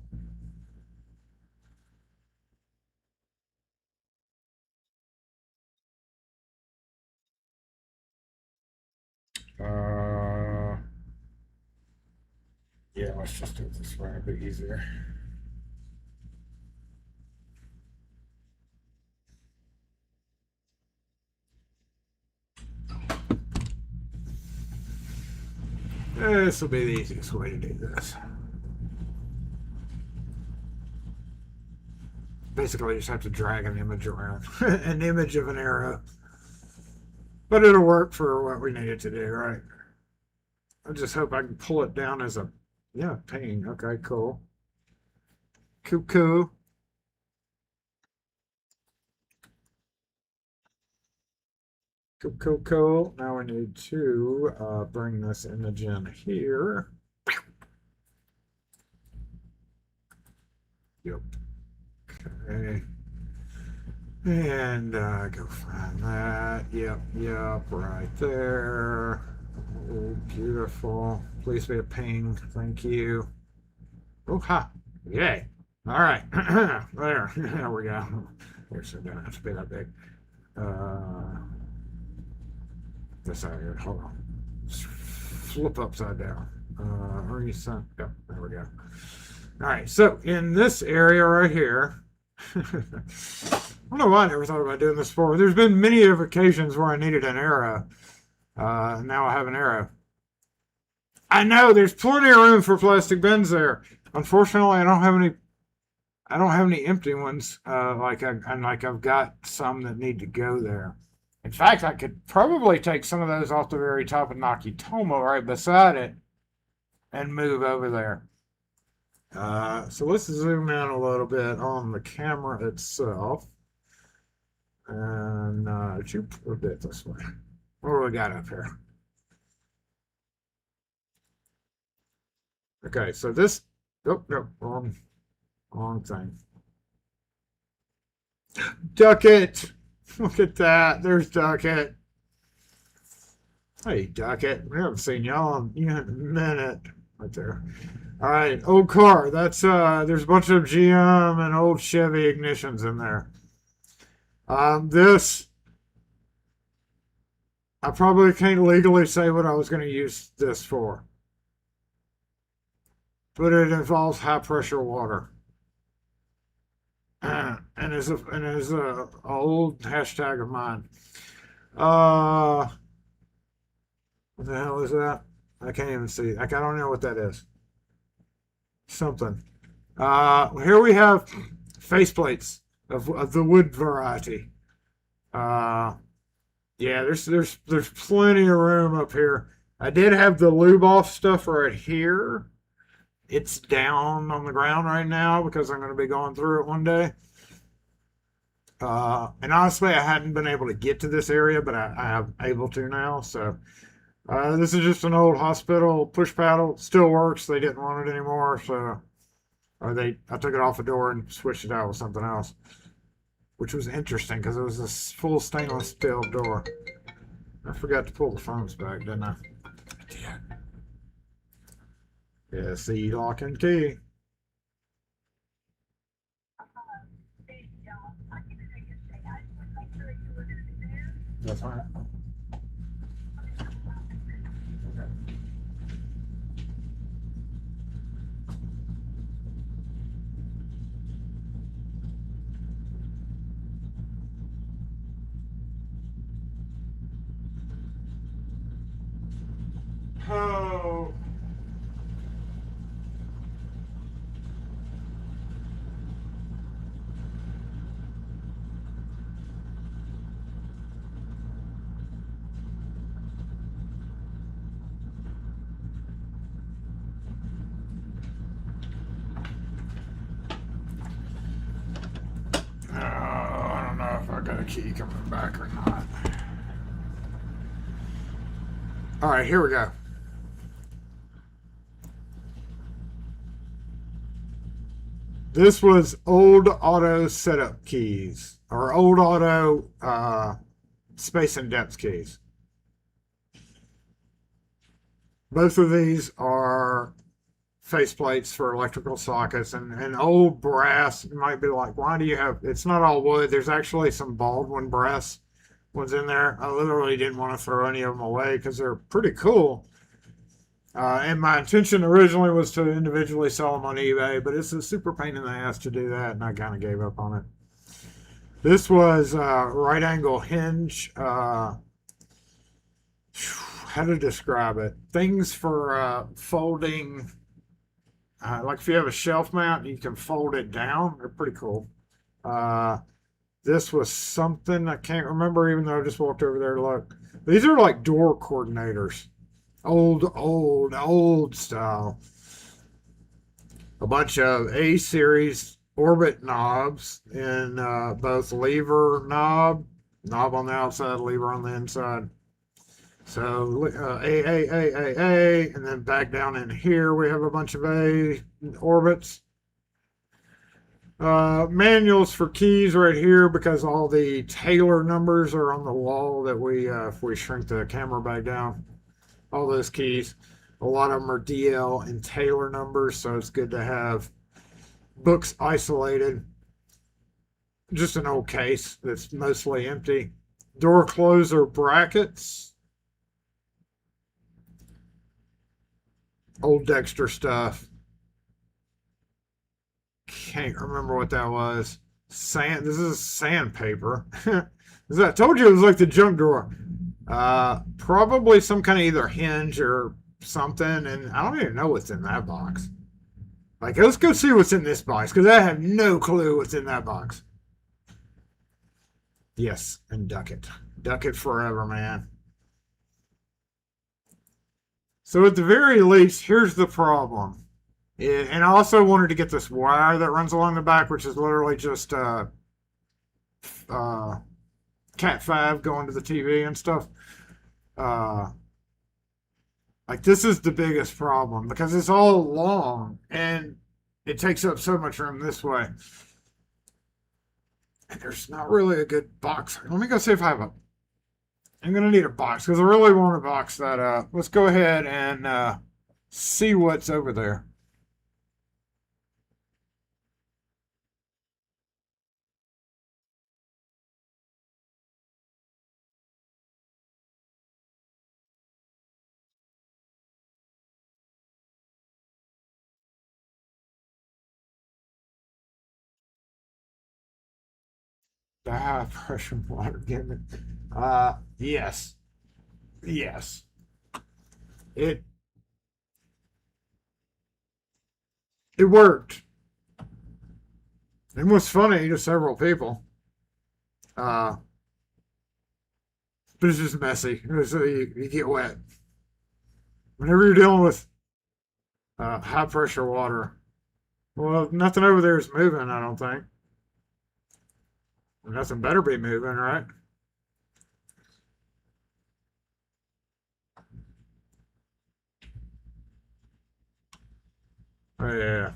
Yeah, let's just do it this way. It'll be easier. This will be the easiest way to do this. Basically, you just have to drag an image around, an image of an arrow. But it'll work for what we need it to do, right? I just hope I can pull it down as a, yeah, pane. Okay, cool. Cool, cool. Cool, cool, cool. Now we need to bring this image in here. Yep. Okay. And go find that. Yep, yep, right there. Oh, beautiful. Please be a ping. Thank you. Oh, ha. Yay. All right. There. There we go. Here's so don't have to be that big. This out here. Hold on. Just flip upside down. Reset. Yep, there we go. All right. So in this area right here, I don't know why I never thought about doing this before. There's been many occasions where I needed an arrow. Now I have an arrow. I know there's plenty of room for plastic bins there. Unfortunately, I don't have any empty ones. I've got some that need to go there. In fact, I could probably take some of those off the very top of Nakitomo right beside it and move over there. So let's zoom in a little bit on the camera itself. And shoot a bit this way. What do we got up here? Okay, so this, oh, no, wrong thing. Ducket! Look at that. There's Ducket. Hey, Ducket. We haven't seen y'all in a minute. Right there. All right, old car. That's there's a bunch of GM and old Chevy ignitions in there. This, I probably can't legally say what I was going to use this for, but it involves high pressure water. And is a old hashtag of mine. What the hell is that? I can't even see. Like, I don't know what that is. Something. Here we have faceplates of the wood variety. Yeah, there's plenty of room up here. I did have the lube off stuff right here. It's down on the ground right now because I'm going to be going through it one day. And honestly, I hadn't been able to get to this area, but I am able to now. So this is just an old hospital push paddle. Still works. They didn't want it anymore, so I took it off the door and switched it out with something else, which was interesting because it was a full stainless steel door. I forgot to pull the phones back, didn't I? Yeah. Yeah, see, lock and key. That's fine. Okay. key coming back or not. All right, here we go. This was old auto setup keys, or old auto space and depth keys. Both of these are faceplates for electrical sockets, and old brass. You might be like, why do you have, it's not all wood. There's actually some Baldwin brass ones in there. I literally didn't want to throw any of them away because they're pretty cool. And my intention originally was to individually sell them on eBay, but it's a super pain in the ass to do that, and I kind of gave up on it. This was right angle hinge. How to describe it? Things for folding. Like if you have a shelf mount, you can fold it down. They're pretty cool. This was something I can't remember, even though I just walked over there to look. These are like door coordinators. Old style. A bunch of A-series orbit knobs in both lever knob on the outside, lever on the inside. So A, and then back down in here we have a bunch of A orbits. Manuals for keys right here, because all the Taylor numbers are on the wall that we if we shrink the camera back down. All those keys, a lot of them are DL and Taylor numbers, so it's good to have books isolated. Just an old case that's mostly empty. Door closer brackets. Old Dexter stuff. Can't remember what that was. This is sandpaper. I told you it was like the junk drawer. Probably some kind of either hinge or something, and I don't even know what's in that box. Like, let's go see what's in this box, because I have no clue what's in that box. Yes, and duck it. Duck it forever, man. So at the very least, here's the problem. And I also wanted to get this wire that runs along the back, which is literally just Cat 5 going to the TV and stuff. Like, this is the biggest problem because it's all long and it takes up so much room this way. And there's not really a good box. Let me go see if I have a. I'm gonna need a box because I really want a box that. Let's go ahead and see what's over there. The high pressure water gimmick. Yes. Yes. It worked. It was funny to several people. But it's just messy. So you get wet. Whenever you're dealing with high pressure water. Well, nothing over there is moving, I don't think. Nothing better be moving, right? Oh, yeah.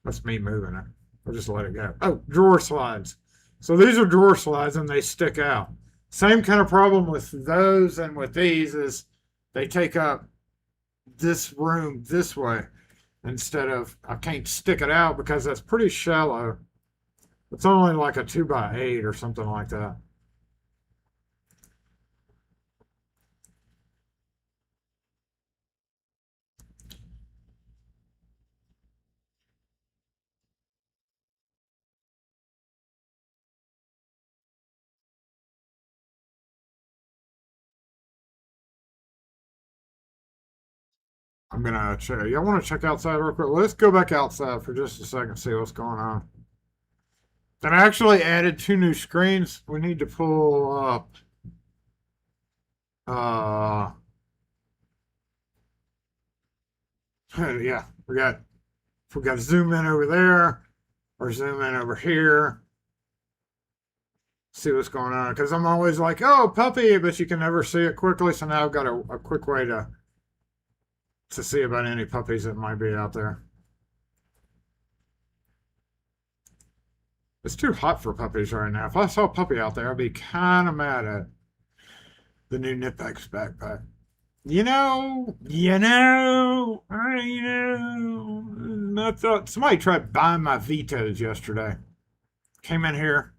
That's me moving it. I'll just let it go. Oh, drawer slides. So these are drawer slides and they stick out. Same kind of problem with those and with these is they take up this room this way instead of, I can't stick it out because that's pretty shallow. It's only like a 2x8 or something like that. I'm gonna check. Y'all want to check outside real quick? Let's go back outside for just a second, see what's going on. And I actually added 2 new screens. We need to pull up. Yeah, we got to zoom in over there or zoom in over here. see what's going on. Because I'm always like, oh, puppy, but you can never see it quickly. So now I've got a quick way to see about any puppies that might be out there. It's too hot for puppies right now. If I saw a puppy out there, I'd be kind of mad at the new Nipex backpack. I thought somebody tried buying my Vitos yesterday. Came in here.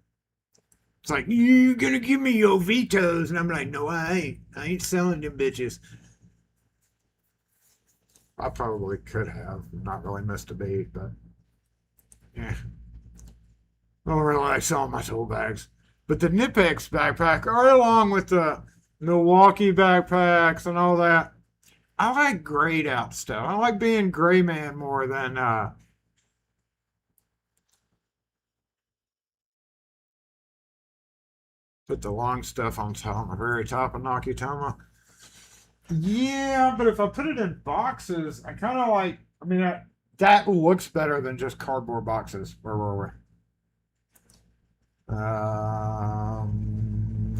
It's like, you gonna give me your Vitos? And I'm like, no, I ain't. I ain't selling them bitches. I probably could have. Not really missed a beat, but yeah. I don't really like selling my tool bags. But the Nipex backpack, right along with the Milwaukee backpacks and all that, I like grayed out stuff. I like being gray man more than put the long stuff on the very top of Nakatama. Yeah, but if I put it in boxes, I kind of like, that looks better than just cardboard boxes. Where were we?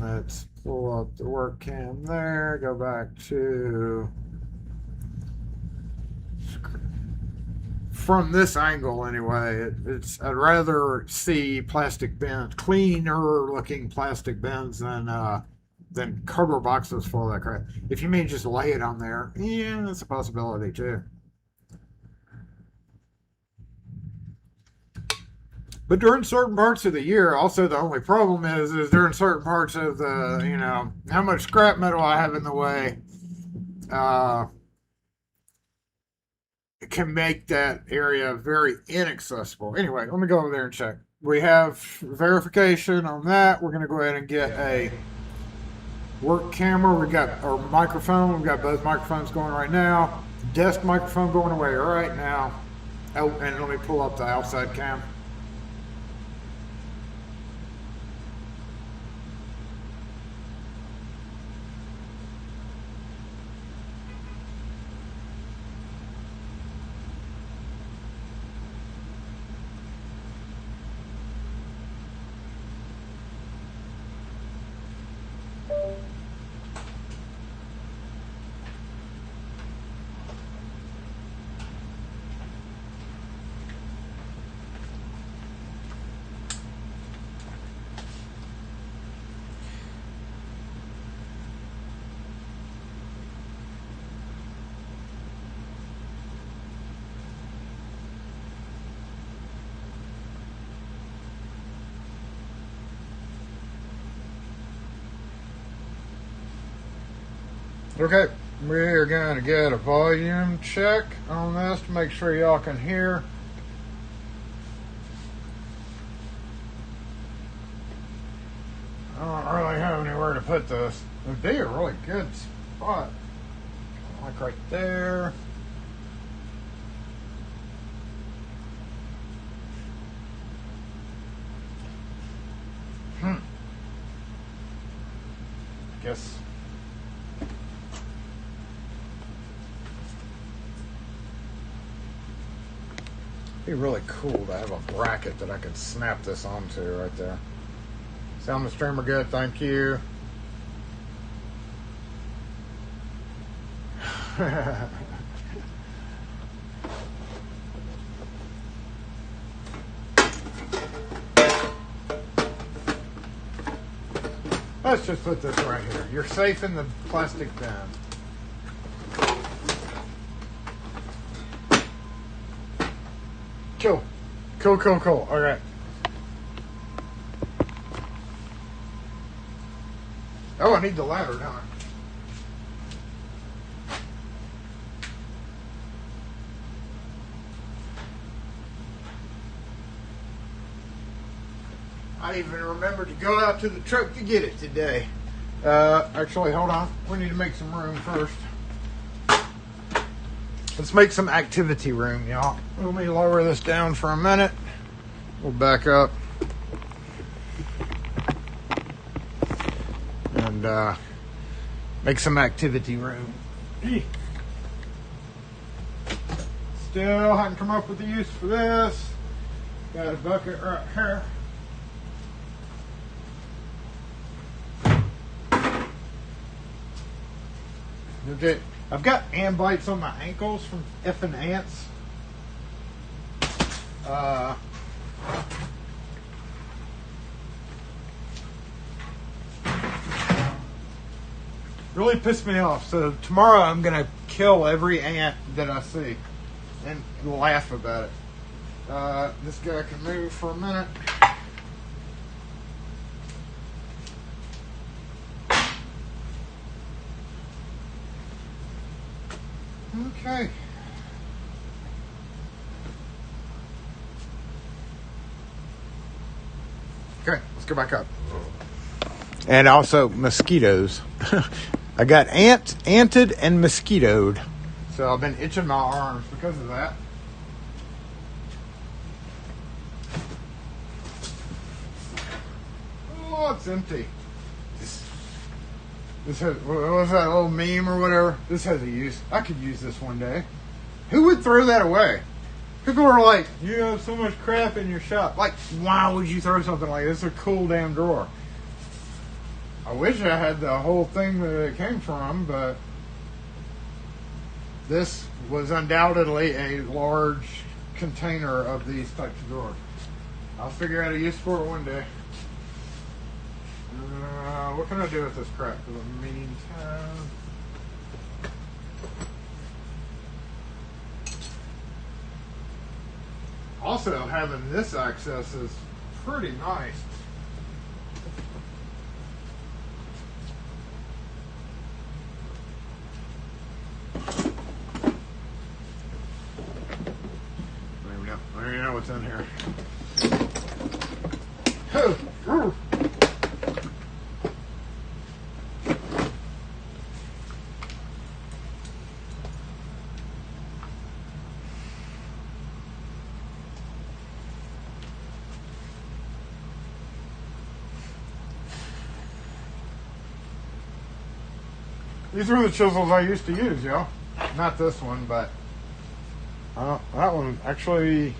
Let's pull up the work cam there, go back to from this angle anyway. I'd rather see plastic bins, cleaner looking plastic bins than cardboard boxes full of that crap. If you mean just lay it on there, yeah, that's a possibility too. But during certain parts of the year, also the only problem is during certain parts of the, how much scrap metal I have in the way, it can make that area very inaccessible. Anyway, let me go over there and check. We have verification on that. We're going to go ahead and get a work camera. We got our microphone. We've got both microphones going right now. Desk microphone going away right now. Oh, and let me pull up the outside cam. Okay, we are going to get a volume check on this to make sure y'all can hear. I don't really have anywhere to put this. It would be a really good spot. Like right there. Guess. Be really cool to have a bracket that I could snap this onto right there. Sound the streamer good, thank you. Let's just put this right here. You're safe in the plastic bin. Cool. Cool. All right. Oh, I need the ladder, don't I? I even remembered to go out to the truck to get it today. Actually, hold on. We need to make some room first. Let's make some activity room, y'all. Let me lower this down for a minute. We'll back up. And make some activity room. Still haven't come up with the use for this. Got a bucket right here. I've got ant bites on my ankles from effing ants. Really pissed me off. So tomorrow I'm gonna kill every ant that I see and laugh about it. This guy can move for a minute. Okay. Okay, let's go back up. And also mosquitoes. I got anted and mosquitoed. So I've been itching my arms because of that. Oh, it's empty. This has, what was that old meme or whatever? This has a use. I could use this one day. Who would throw that away? People are like, you have so much crap in your shop. Like, why would you throw something like this? It's a cool damn drawer. I wish I had the whole thing that it came from, but this was undoubtedly a large container of these types of drawers. I'll figure out a use for it one day. What can I do with this crap for the meantime? Also, having this access is pretty nice. I don't even know what's in here. These were the chisels I used to use, yo. Not this one, but that one actually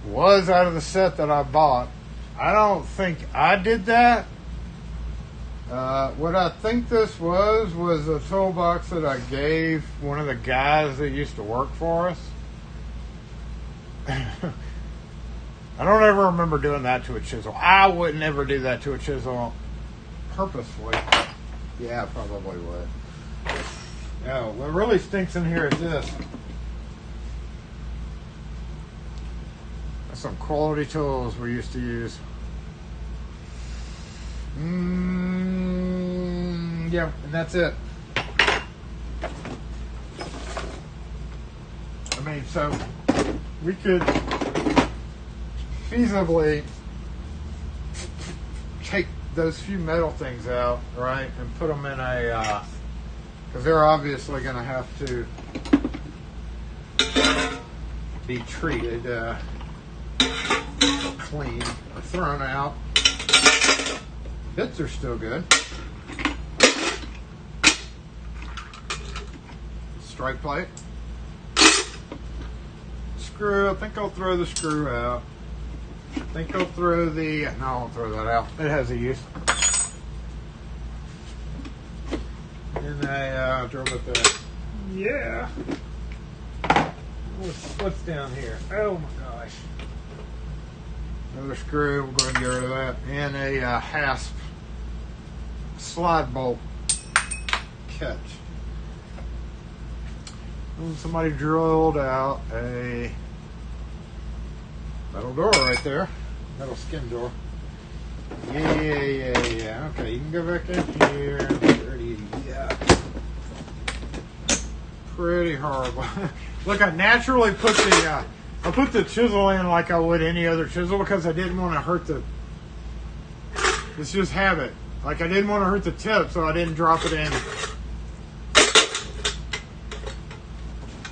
was out of the set that I bought. I don't think I did that. What I think this was a toolbox that I gave one of the guys that used to work for us. I don't ever remember doing that to a chisel. I would never do that to a chisel purposefully. Yeah, I probably would. No, what really stinks in here is this. That's some quality tools we used to use. Yeah, and that's it. I mean, so we could feasibly take those few metal things out, right, and put them in a, because they're obviously going to have to be treated, clean, or thrown out. Bits are still good. Strike plate. Screw, I think I'll throw the screw out. I think I'll throw the, no, I won't throw that out. It has a use. And I drove it there. Yeah. What's down here? Oh my gosh. Another screw, we're going to get rid of that. And a hasp slide bolt catch. And somebody drilled out a metal door right there. Metal skin door. Yeah. Okay, you can go back in here. Pretty horrible. Look, I naturally put the I put the chisel in like I would any other chisel because I didn't want to hurt the. It's just habit. Like I didn't want to hurt the tip, so I didn't drop it in.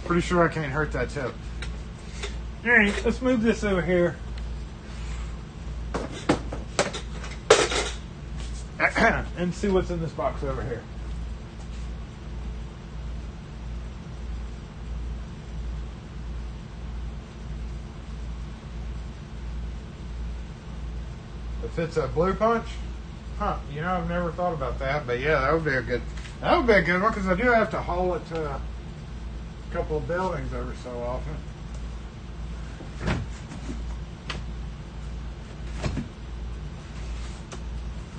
Pretty sure I can't hurt that tip. All right, let's move this over here. And see what's in this box over here. If it's a blue punch, huh? You know, I've never thought about that, but yeah, that would be a good That would be a good one because I do have to haul it to a couple of buildings every so often.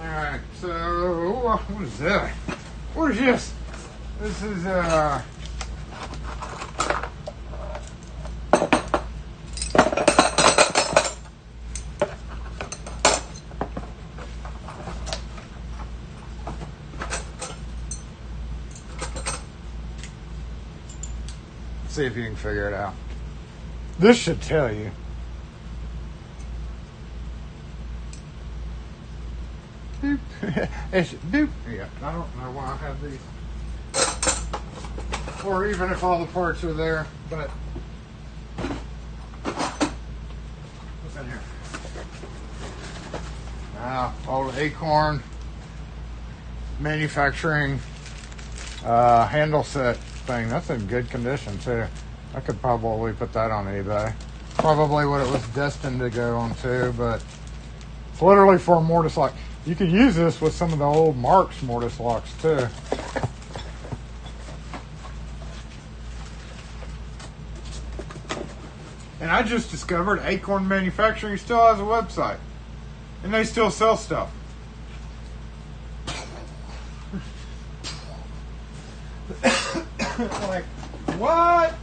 Alright, so what is that? What is this? This is see if you can figure it out. This should tell you. Boop. It's boop. Yeah, I don't know why I have these. Or even if all the parts are there, but what's in here? Old Acorn manufacturing handle set thing. That's in good condition too. I could probably put that on eBay. Probably what it was destined to go on too, but it's literally for a mortise lock. You could use this with some of the old Marks mortise locks too. And I just discovered Acorn Manufacturing still has a website. And they still sell stuff. Like, what?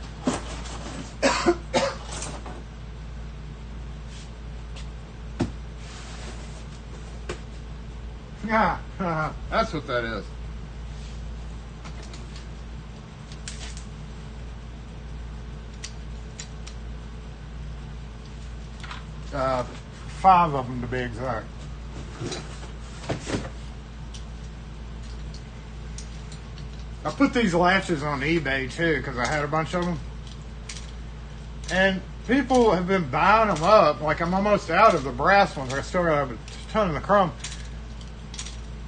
Yeah, that's what that is. Five of them to be exact. I put these latches on eBay too because I had a bunch of them. And people have been buying them up. Like, I'm almost out of the brass ones. I still got a ton of the chrome.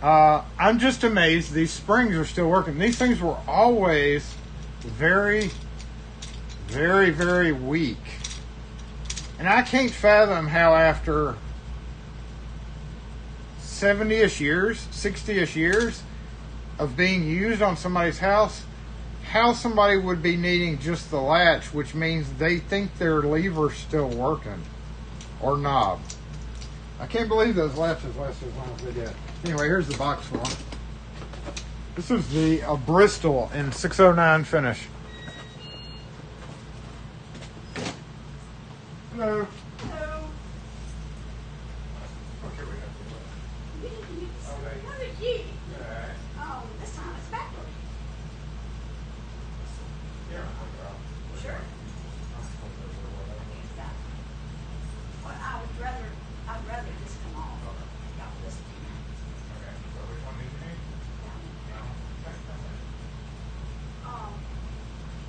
I'm just amazed these springs are still working. These things were always very, very, very weak. And I can't fathom how after 70-ish years, 60-ish years of being used on somebody's house, how somebody would be needing just the latch, which means they think their lever's still working, or knob. I can't believe those latches lasted as long as they did. Anyway, here's the box for them. This is the Bristol in 609 finish. Hello. Hello. Okay, we have What are you? Oh, this time it's backward. Sure. Well, I'd rather just come off. Got this one.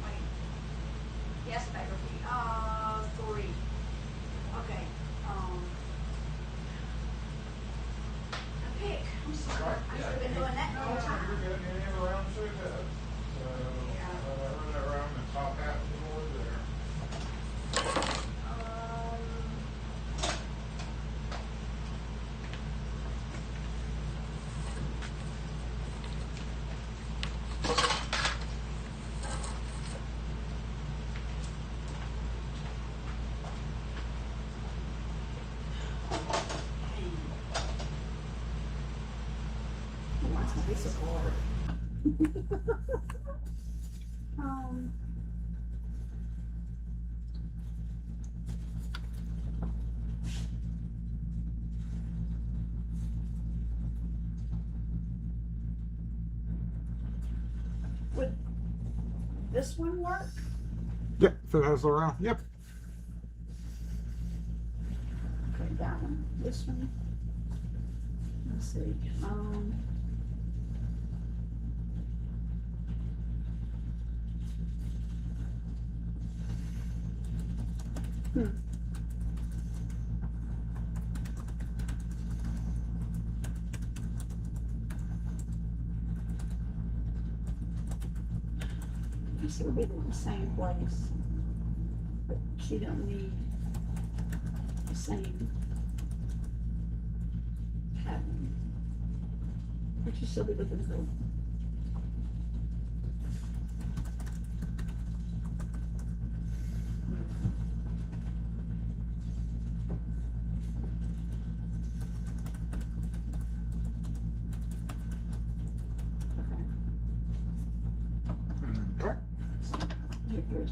Wait. Yes, baby. 3. Okay. Pick. I'm sorry. I should have been doing that the whole time. Piece of board. Would this one work? Yep, so that's around. Yep. Okay, that one. This one. Let's see. This will be in the same place, but she don't need the same pattern. But you still be looking good. Here's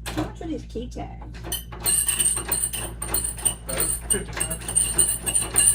how much are these key tags? Those 50 cents.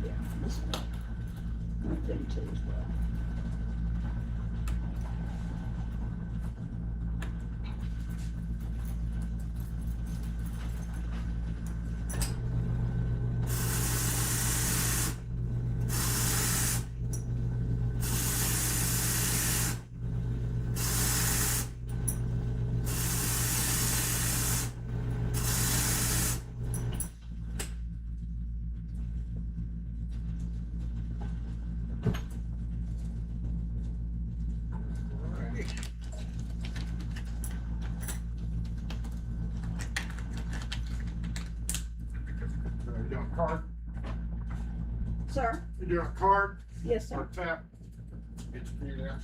Yeah, this one. And them two as well. Alrighty. So you doing a card? Sir? You doing a card Yes, or sir. tap? Get your feet out.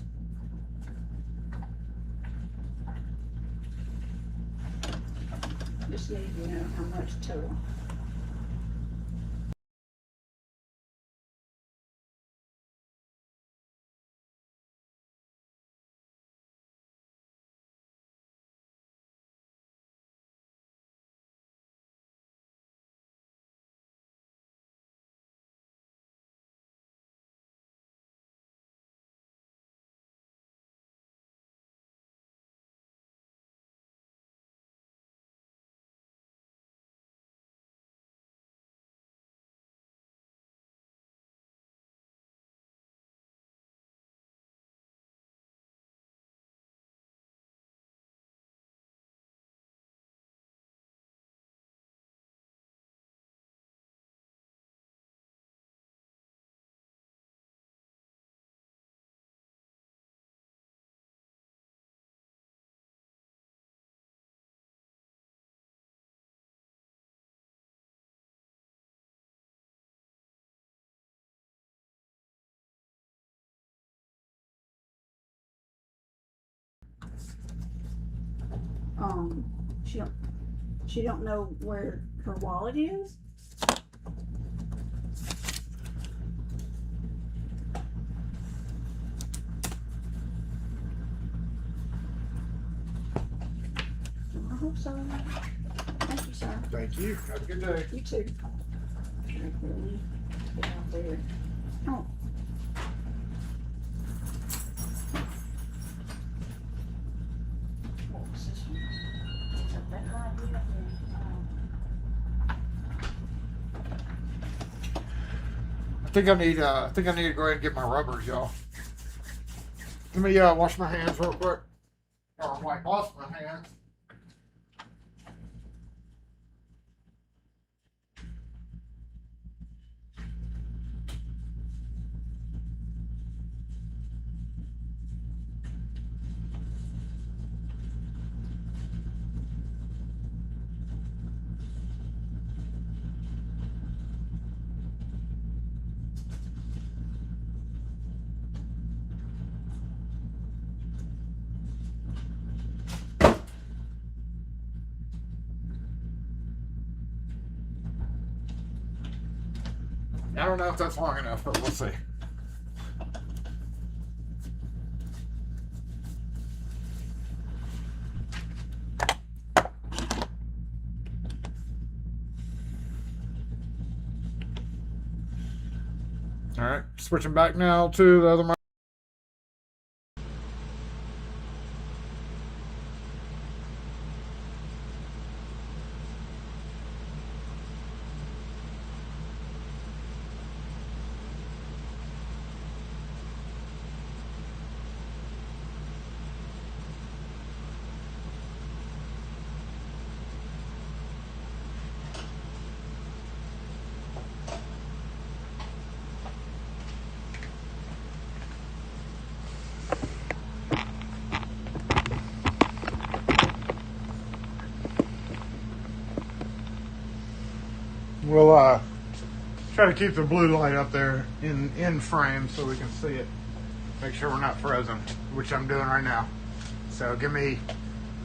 Just need to know how much total. She don't know where her wallet is. I hope so. Thank you, sir. Thank you. Have a good day. You too. Really get out there. Oh. What was this one? It's a better idea than, I think I need to go ahead and get my rubbers, y'all. Let me wash my hands real quick. Or wipe off my hands. I don't know if that's long enough, but we'll see. All right, switching back now to the other mic. We'll try to keep the blue light up there in frame so we can see it. Make sure we're not frozen, which I'm doing right now. So give me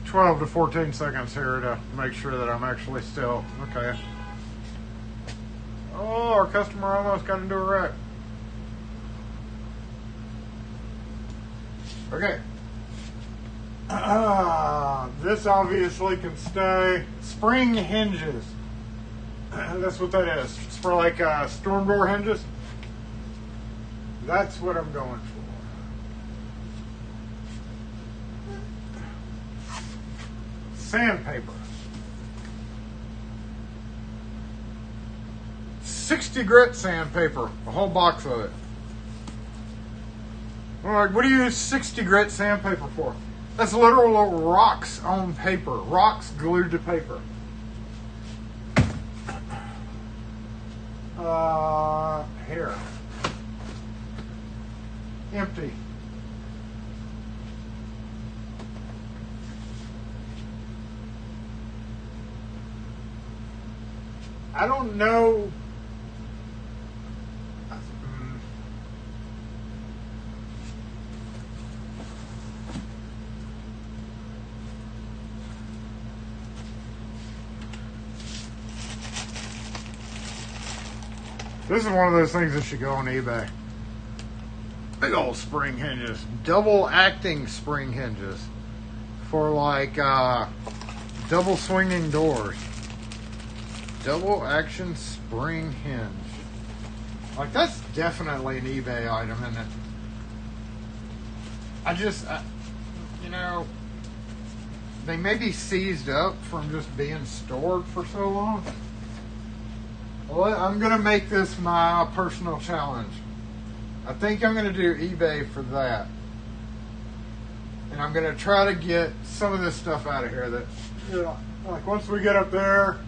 12 to 14 seconds here to make sure that I'm actually still okay. Oh, our customer almost got into a wreck. Okay. This obviously can stay. Spring hinges. That's what that is. It's for like storm door hinges. That's what I'm going for. Sandpaper. 60 grit sandpaper. A whole box of it. I'm like, what do you use 60 grit sandpaper for? That's literal rocks on paper. Rocks glued to paper. Here. Empty. I don't know. This is one of those things that should go on eBay. Big old spring hinges. Double acting spring hinges. For like double swinging doors. Double action spring hinge. Like that's definitely an eBay item, isn't it? You know, they may be seized up from just being stored for so long. Well, I'm going to make this my personal challenge. I think I'm going to do eBay for that. And I'm going to try to get some of this stuff out of here that, you know, like once we get up there,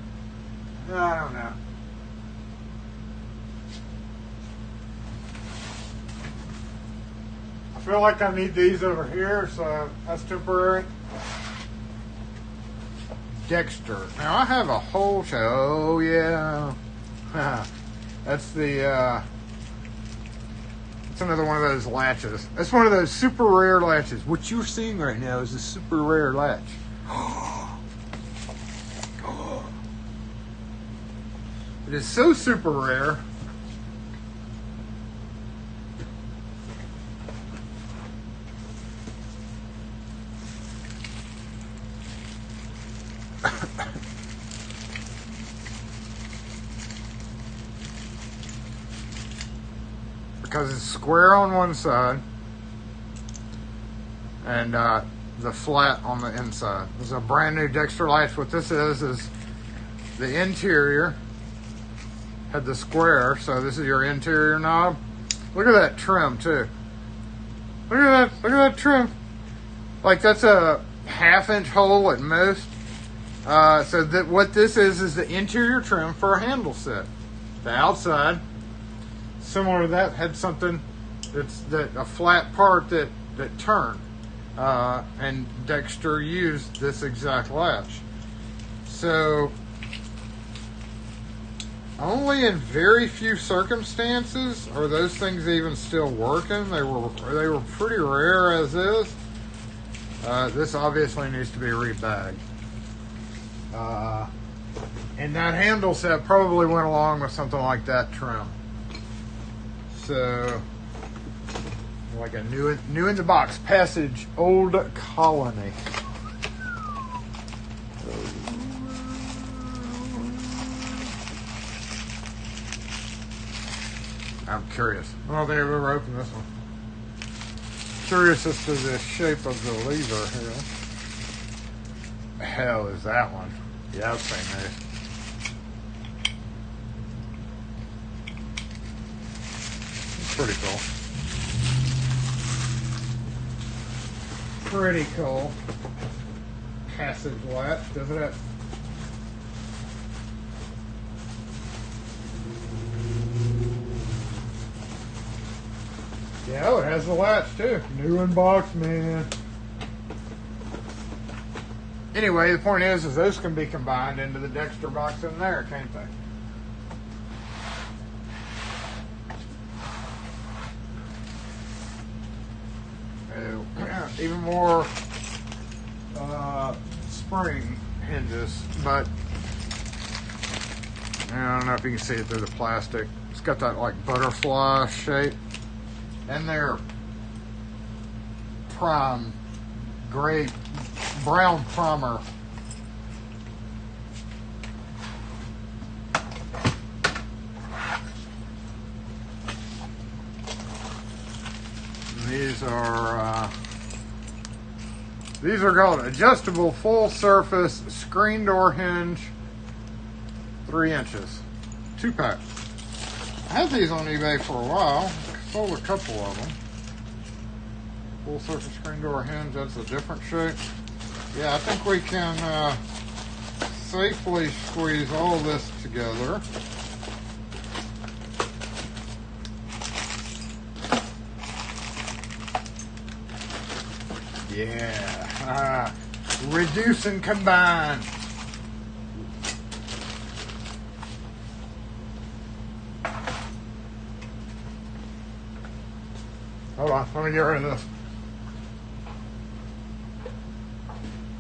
I don't know. I feel like I need these over here, so that's temporary. Dexter. Now I have a whole show. Oh, yeah. That's the it's another one of those latches. That's one of those super rare latches. What you're seeing right now is a super rare latch. It is so super rare. Because it's square on one side and the flat on the inside. This is a brand new Dexter latch. What this is the interior had the square, so this is your interior knob. Look at that trim too. Look at that trim. Like that's a ½ inch hole at most. So that what this is the interior trim for a handle set. The outside, similar to that, had something a flat part that turned. And Dexter used this exact latch. So only in very few circumstances are those things even still working. They were pretty rare as is. This obviously needs to be rebagged. And that handle set probably went along with something like that trim. So, like a new in the box Passage Old Colony. I'm curious. I don't think I've ever opened this one. Curious as to the shape of the lever here. The hell is that one? Yeah, that's pretty nice. It's pretty cool. Pretty cool. Passage latch, doesn't it? Yeah, oh, it has the latch too. New in box, man. Anyway, the point is those can be combined into the Dexter box in there, can't they? even more spring hinges, but I don't know if you can see it through the plastic. It's got that like butterfly shape, and they're prime gray brown primer. These are called adjustable full surface screen door hinge, 3 inches, 2-pack. I had these on eBay for a while. Sold a couple of them. Full surface screen door hinge. That's a different shape. Yeah, I think we can safely squeeze all this together. Yeah, reduce and combine. Hold on, let me get rid of this.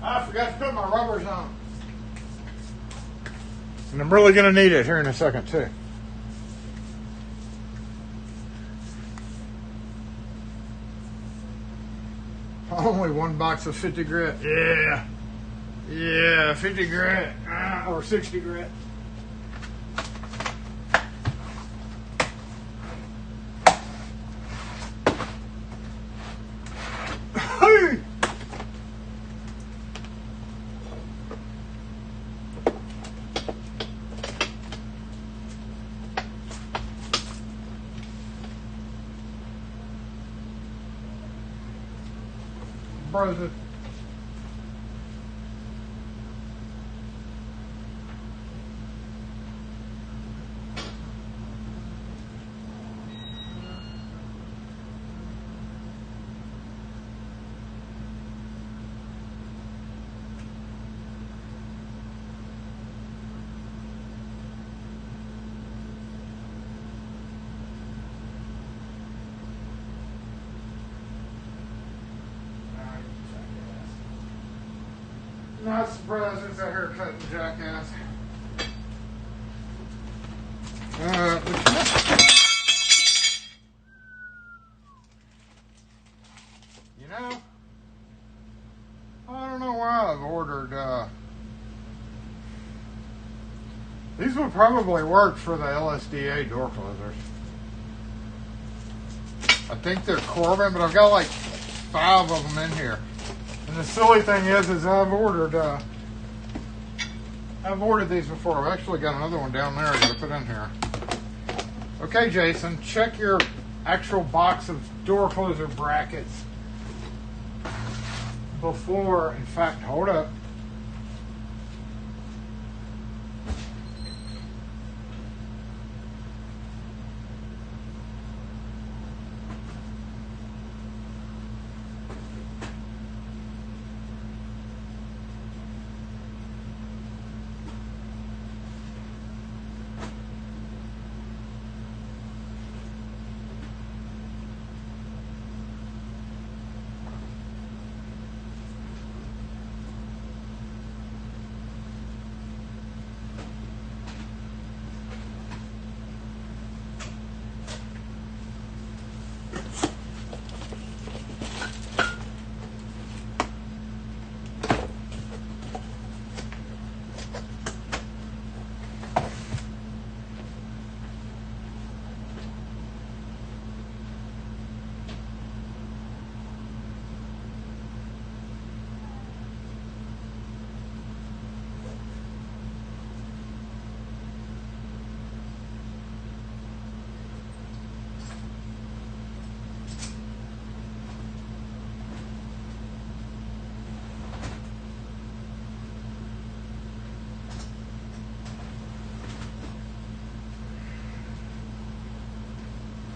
I forgot to put my rubbers on. And I'm really going to need it here in a second too. Only 1 box of 50 grit. Yeah. Yeah, 50 grit. Or 60 grit. Hey! Brother. Not surprised it's a haircut, jackass. You know, I don't know why I've ordered. These would probably work for the LSDA door closers. I think they're Corbin, but I've got like 5 of them in here. And the silly thing is I've ordered these before. I've actually got another one down there I got to put in here. Okay, Jason, check your actual box of door closer brackets before. In fact, hold up.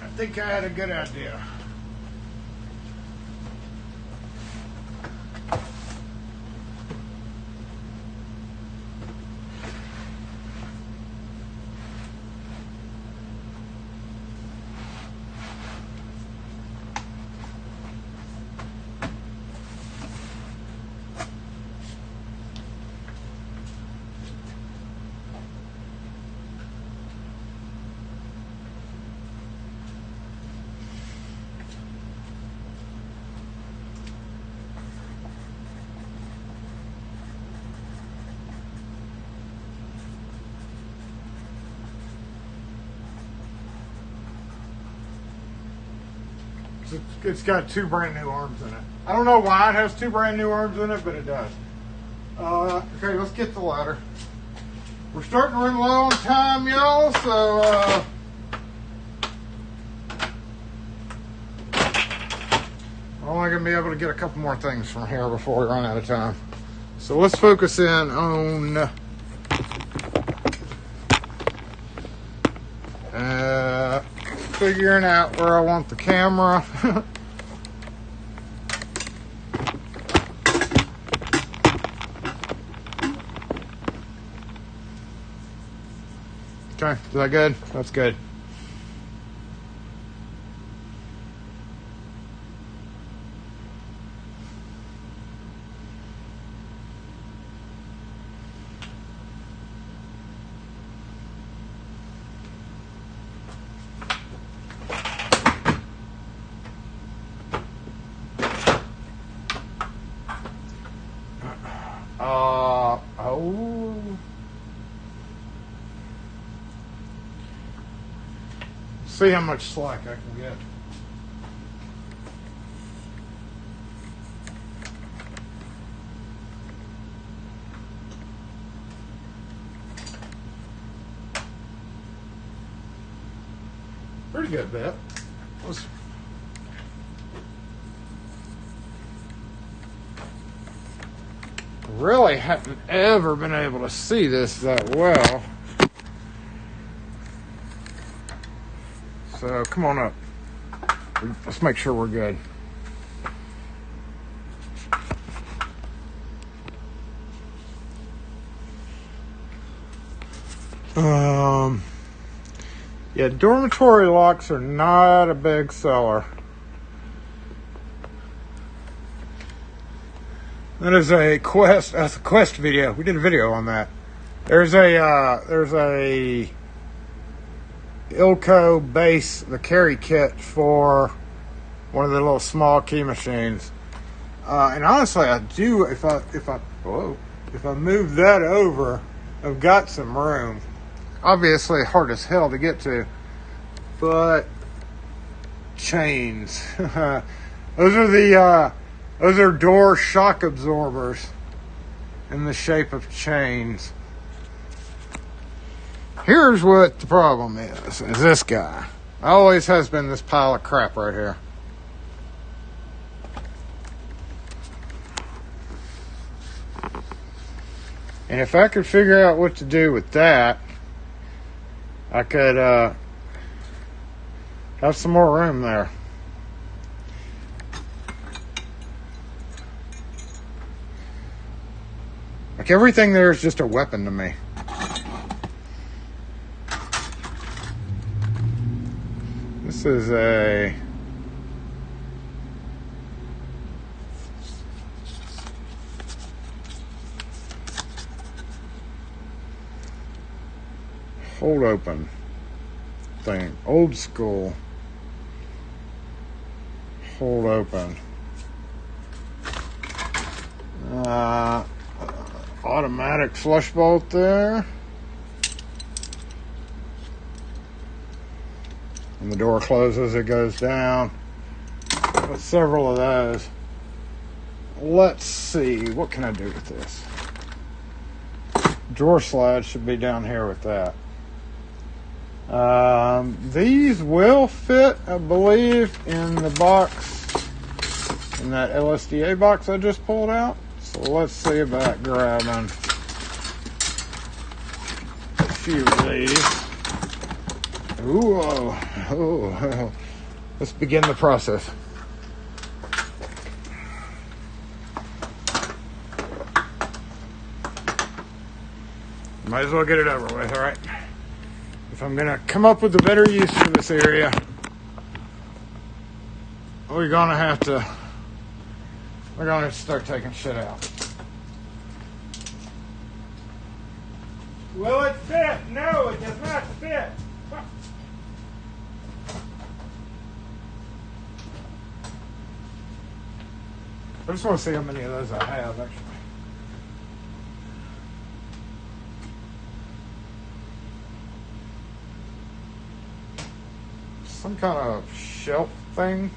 I think I had a good idea. It's got 2 brand new arms in it. I don't know why it has 2 brand new arms in it, but it does. Okay, let's get the ladder. We're starting to run low on time, y'all, so I'm only gonna be able to get a couple more things from here before we run out of time. So let's focus in on figuring out where I want the camera. Okay, is that good? That's good. See how much slack I can get. Pretty good bit. Really haven't ever been able to see this that well. So come on up. Let's make sure we're good. Yeah, dormitory locks are not a big seller. That is a Quest. That's a Quest video. We did a video on that. There's a Ilco base, the carry kit for one of the little small key machines. And honestly, I do. If I move that over, I've got some room. Obviously, hard as hell to get to, but chains. Those are door shock absorbers in the shape of chains. Here's what the problem is this guy. Always has been this pile of crap right here. And if I could figure out what to do with that, I could have some more room there. Like everything there is just a weapon to me. This is a hold open thing, old school hold open. Automatic flush bolt there. When the door closes, it goes down. Got several of those. Let's see, what can I do with this? Drawer slide should be down here with that. These will fit, I believe, in the box, in that LSDA box I just pulled out. So let's see about grabbing a few of these. Ooh, oh. Let's begin the process. Might as well get it over with, all right? If I'm gonna come up with a better use for this area, we're gonna have to start taking shit out. Will it fit? No, it does not fit. I just want to see how many of those I have, actually. Some kind of shelf thing.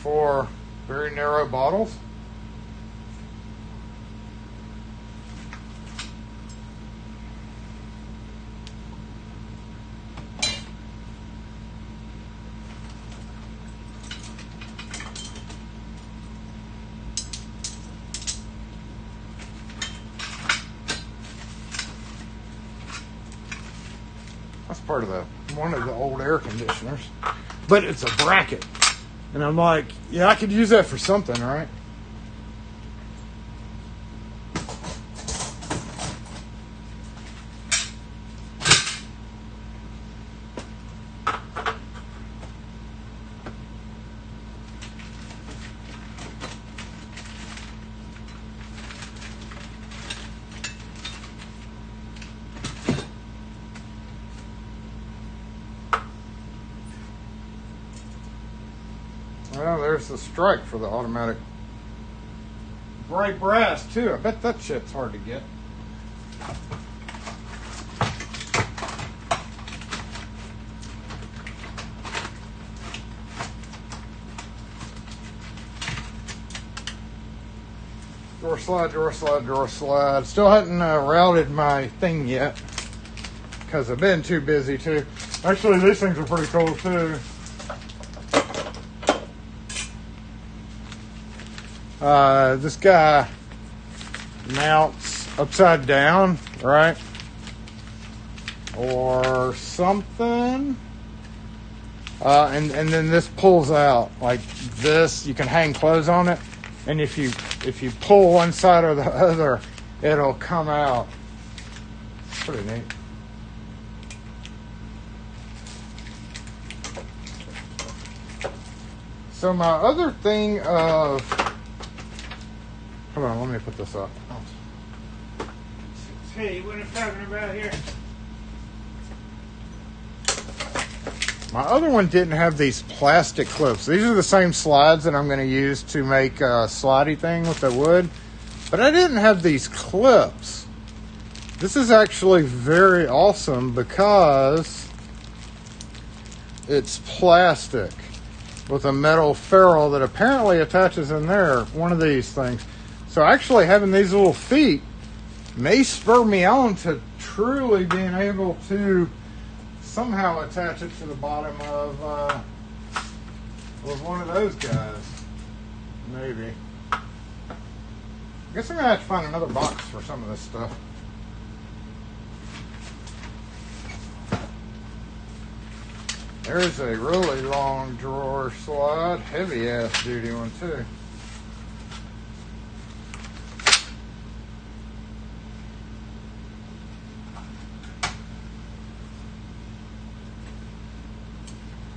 for very narrow bottles. That's part of one of the old air conditioners, but it's a bracket, and I'm like, yeah, I could use that for something, right? Well, there's the strike for the automatic. Bright brass, too. I bet that shit's hard to get. Drawer slide, drawer slide, drawer slide. Still hadn't routed my thing yet because I've been too busy, too. Actually, these things are pretty cool, too. This guy mounts upside down, right? Or something. And then this pulls out like this. You can hang clothes on it, and if you pull one side or the other, it'll come out. Pretty neat. So my other thing of, hold on, let me put this up. Hey, what I'm talking about here? My other one didn't have these plastic clips. These are the same slides that I'm going to use to make a slidey thing with the wood. But I didn't have these clips. This is actually very awesome because it's plastic with a metal ferrule that apparently attaches in there, one of these things. So actually having these little feet may spur me on to truly being able to somehow attach it to the bottom of one of those guys. Maybe. I guess I'm going to have to find another box for some of this stuff. There's a really long drawer slide. Heavy ass duty one too.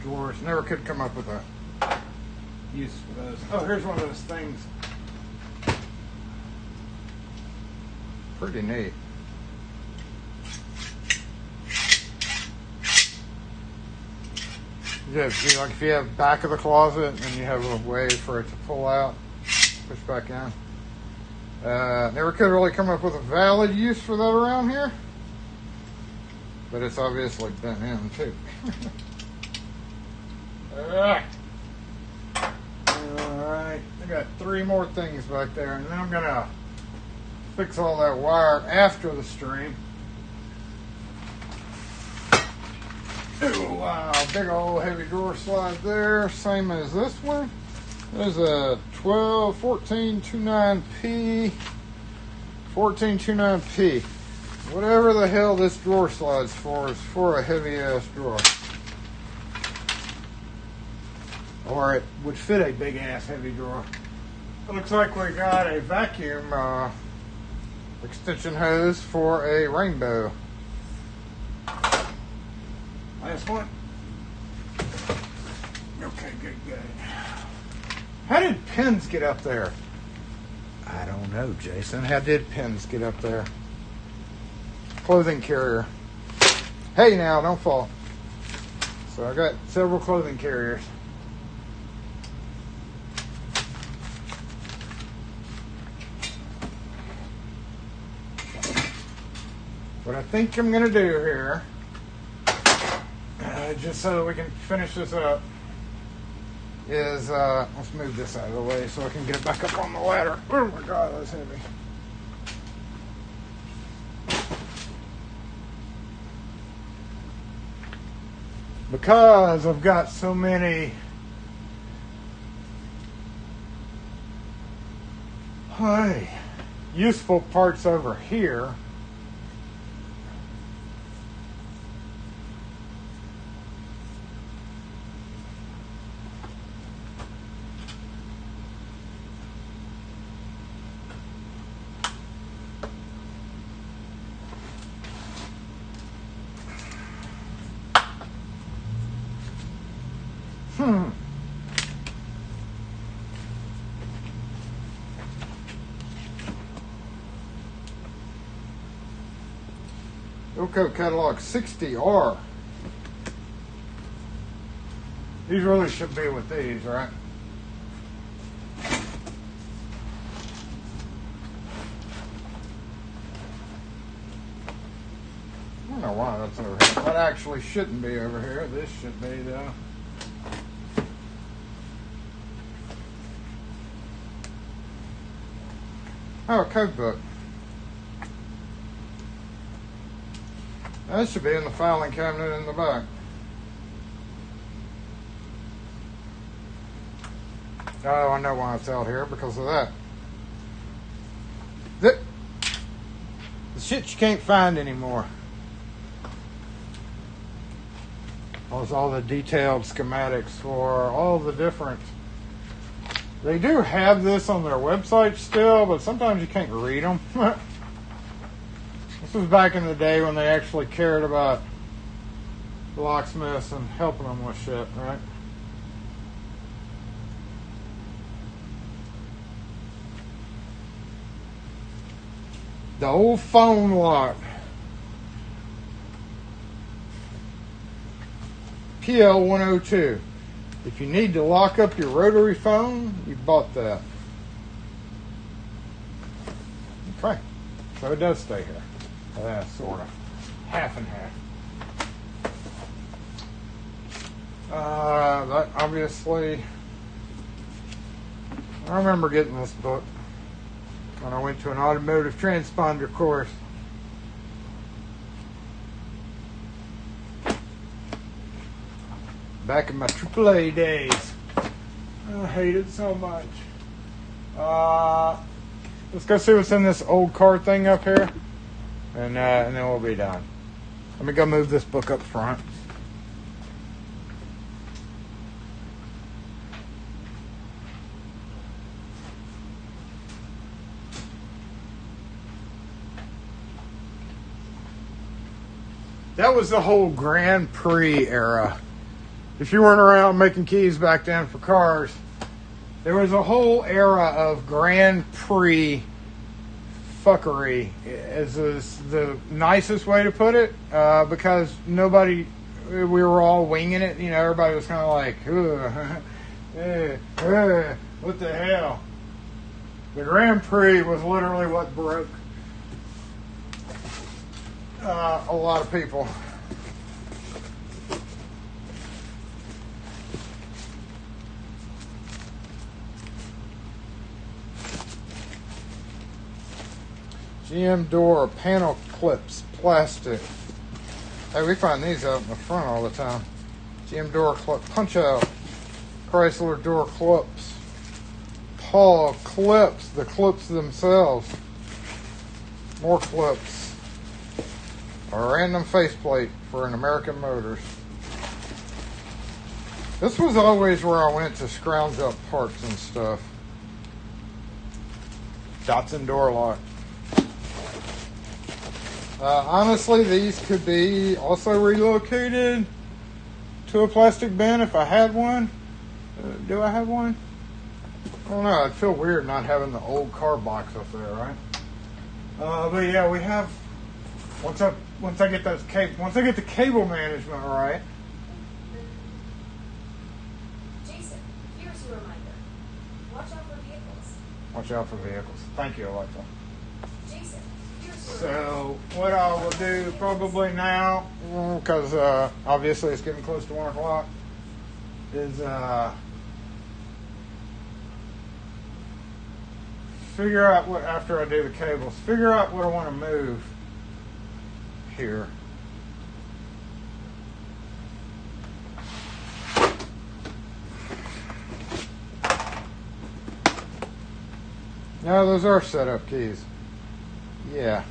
Drawers. Never could come up with a use for those. Oh, here's one of those things. Pretty neat. Yeah, like if you have back of the closet and you have a way for it to pull out, push back in. Never could really come up with a valid use for that around here, but it's obviously been in too. Alright, I got 3 more things back there, and then I'm gonna fix all that wire after the stream. Oh, wow, big old heavy drawer slide there, same as this one. There's a 1429P, 1429P. Whatever the hell this drawer slide's for is for a heavy ass drawer. Or it would fit a big ass heavy drawer. It looks like we got a vacuum extension hose for a rainbow. Last one. Okay, good. How did pins get up there? I don't know, Jason. How did pins get up there? Clothing carrier. Hey now, don't fall. So I got several clothing carriers. What I think I'm going to do here, just so that we can finish this up, is, let's move this out of the way so I can get it back up on the ladder. Oh my God, that's heavy. Because I've got so many useful parts over here. Ilco Catalog 60R. These really should be with these, right? I don't know why that's over here. That actually shouldn't be over here. This should be though. Oh, a code book. That should be in the filing cabinet in the back. Oh, I know why it's out here, because of that. The shit you can't find anymore. There's all the detailed schematics for all the different... They do have this on their website still, but sometimes you can't read them. This was back in the day when they actually cared about locksmiths and helping them with shit, right? The old phone lock. PL102. If you need to lock up your rotary phone, you bought that. Okay. So it does stay here. Sort of. Half and half. That obviously... I remember getting this book when I went to an automotive transponder course. Back in my AAA days. I hate it so much. Let's go see what's in this old card thing up here. And then we'll be done. Let me go move this book up front. That was the whole Grand Prix era. If you weren't around making keys back then for cars, there was a whole era of Grand Prix fuckery, is the nicest way to put it, because we were all winging it. You know, everybody was kind of like, what the hell? The Grand Prix was literally what broke a lot of people. GM door panel clips, plastic. Hey, we find these out in the front all the time. GM door clip, punch out. Chrysler door clips. Paul clips, the clips themselves. More clips. A random faceplate for an American Motors. This was always where I went to scrounge up parts and stuff. Datsun door lock. Honestly, these could be also relocated to a plastic bin if I had one. Do I have one? I don't know. I'd feel weird not having the old car box up there, right? But yeah, we have. Once I get those once I get the cable management right. Jason, here's your reminder. Watch out for vehicles. Watch out for vehicles. Thank you, Alexa. Jason, here's your So what I will do probably now, because obviously it's getting close to 1 o'clock, is figure out what, after I do the cables, figure out what I want to move here. No, those are setup keys. Yeah.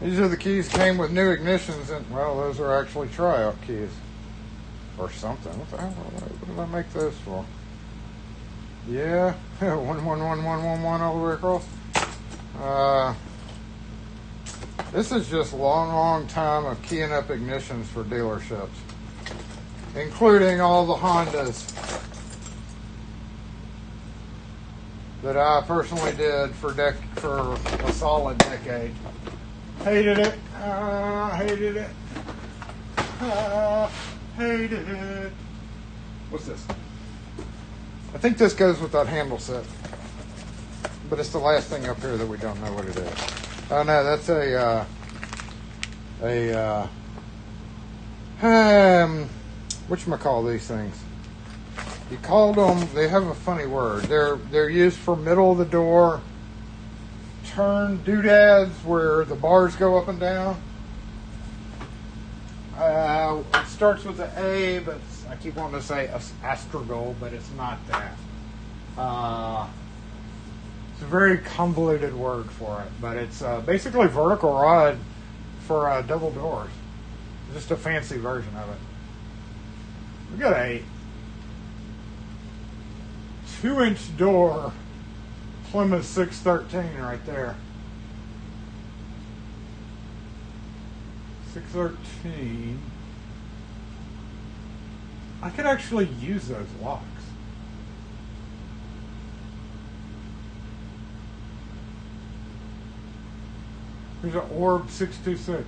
These are the keys came with new ignitions, and well, those are actually tryout keys. Or something. What the hell? What did I make those for? Yeah, 111111 all the way across. This is just a long time of keying up ignitions for dealerships, including all the Hondas that I personally did for a solid decade. Hated it. Hated it. Hated it. What's this? I think this goes with that handle set, but it's the last thing up here that we don't know what it is. Oh no, that's whatchamacall these things? You called them, they have a funny word. They're used for middle of the door turn doodads where the bars go up and down. It starts with an A, but I keep wanting to say astragal, but it's not that. It's a very convoluted word for it, but it's basically vertical rod for double doors. Just a fancy version of it. We got a 2-inch door Plymouth 613 right there. 613. I could actually use those locks. Here's an Orb 626.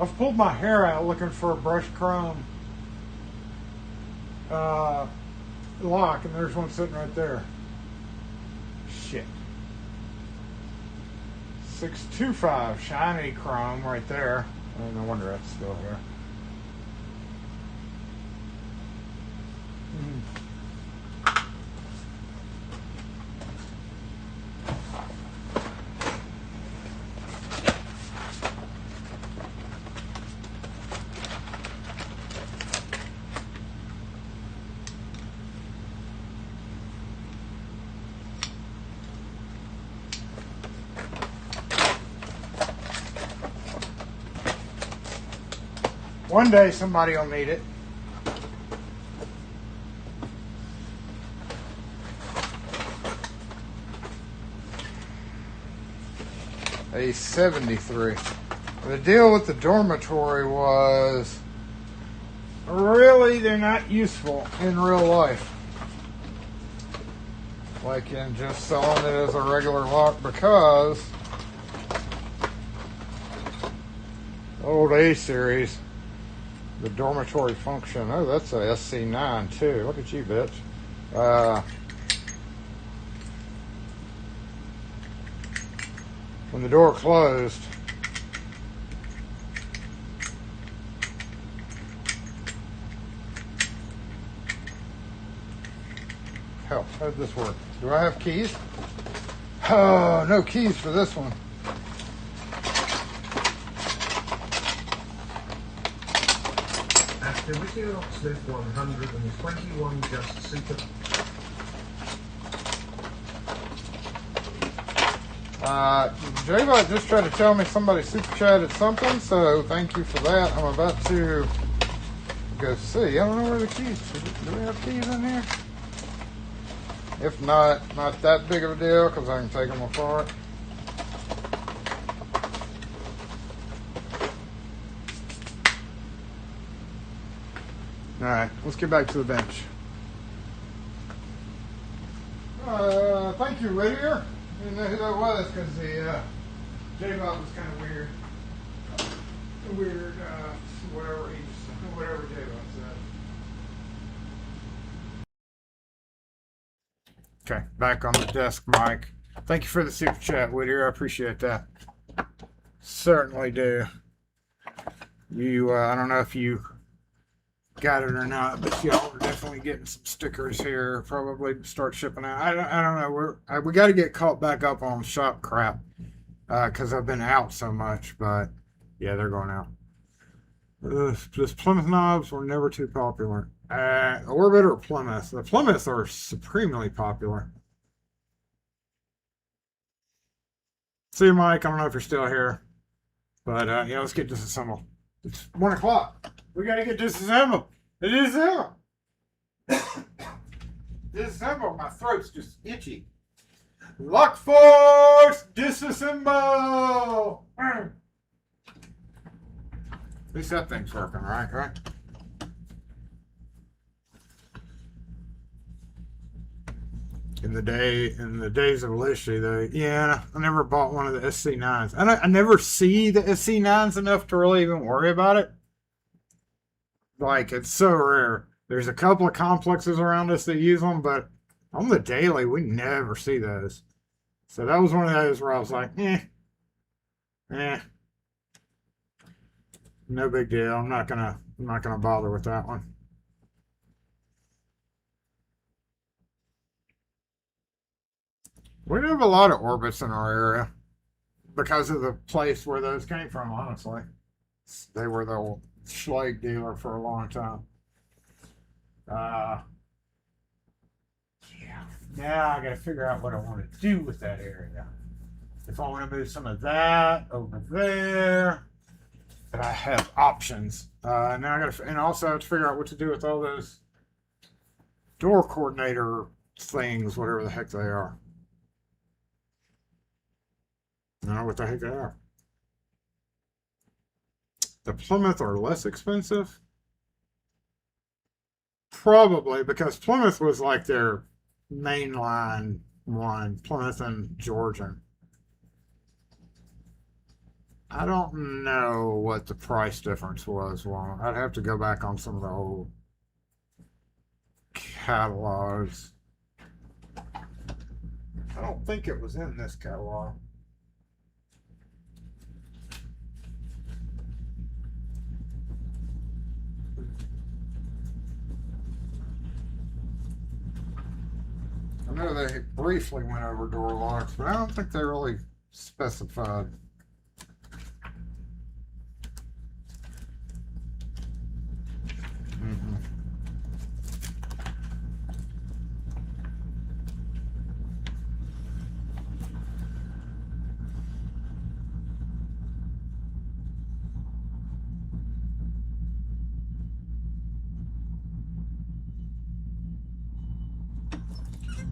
I've pulled my hair out looking for a brushed chrome lock, and there's one sitting right there. Shit. 625 shiny chrome right there. Oh, no wonder that's still here. One day somebody will need it. A 73. The deal with the dormitory was really they're not useful in real life. Like in just selling it as a regular lock, because old A series, the dormitory function. Oh, that's a SC9 too. Look at you, bitch. When the door closed, hell, how did this work? Do I have keys? Oh, no keys for this one. Activity Locksmith 121 just super. J-Bot just tried to tell me somebody super chatted something, so thank you for that. I'm about to go see. I don't know where the keys. Do we have keys in here? If not that big of a deal, because I can take them apart. Alright, let's get back to the bench. Thank you, Whittier. I didn't know who that was because the J-Bot was kind of weird. Whatever J-Bot said. Okay, back on the desk, Mike. Thank you for the super chat, Whittier. I appreciate that. Certainly do. You, I don't know if you got it or not, but y'all are definitely definitely getting some stickers here. Probably start shipping out. I don't know. We got to get caught back up on shop crap because I've been out so much. But yeah, they're going out. Just Plymouth knobs were never too popular. Orbit or Plymouth? The Plymouth are supremely popular. See you, Mike. I don't know if you're still here, but yeah, let's get disassembled. It's 1 o'clock. We gotta get disassembled. It is disassembled. Disassemble. My throat's just itchy. Lock force. Disassemble. At least that thing's working, right? In the days of Lishy, I never bought one of the SC9s. I never see the SC9s enough to really even worry about it. Like, it's so rare. There's a couple of complexes around us that use them, but on the daily, we never see those. So that was one of those where I was like, no big deal. I'm not gonna bother with that one. We have a lot of orbits in our area because of the place where those came from, honestly. They were the old Schlag dealer for a long time. Yeah. Now I got to figure out what I want to do with that area. If I want to move some of that over there, but I have options. Now I got to, and also I have to figure out what to do with all those door coordinator things, whatever the heck they are. I don't know what the heck they are. The Plymouth are less expensive? Probably, because Plymouth was like their mainline one, Plymouth and Georgian. I don't know what the price difference was. Well, I'd have to go back on some of the old catalogs. I don't think it was in this catalog. I know they briefly went over door locks, but I don't think they really specified.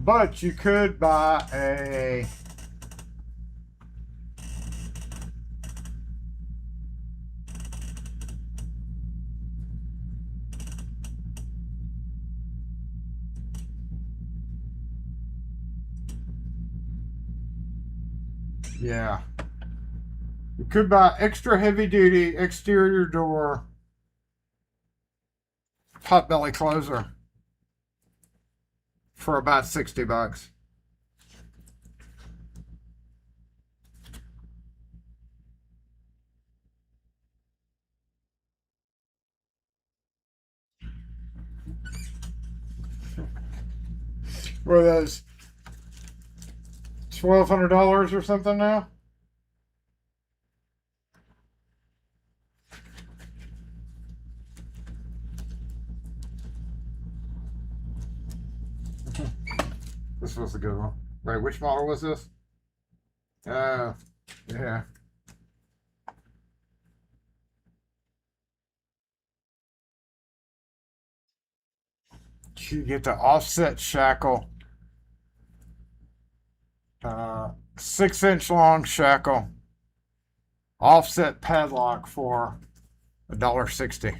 But you could buy a yeah. You could buy extra heavy duty exterior door potbelly closer for about $60. Were those $1,200 or something now? This was a good one. Right, which model was this? Yeah. You get the offset shackle. 6-inch long shackle. Offset padlock for $1.60. It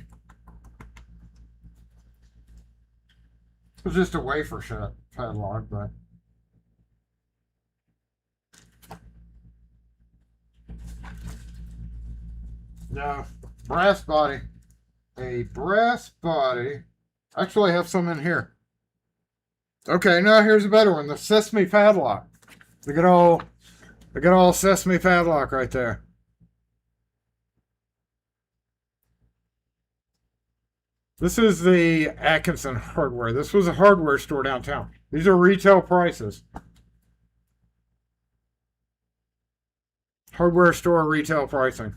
was just a wafer shut padlock, but no, brass body. A brass body. Actually, I have some in here. Okay, now here's a better one. The sesame padlock. The good old sesame padlock right there. This is the Atkinson Hardware. This was a hardware store downtown. These are retail prices. Hardware store retail pricing.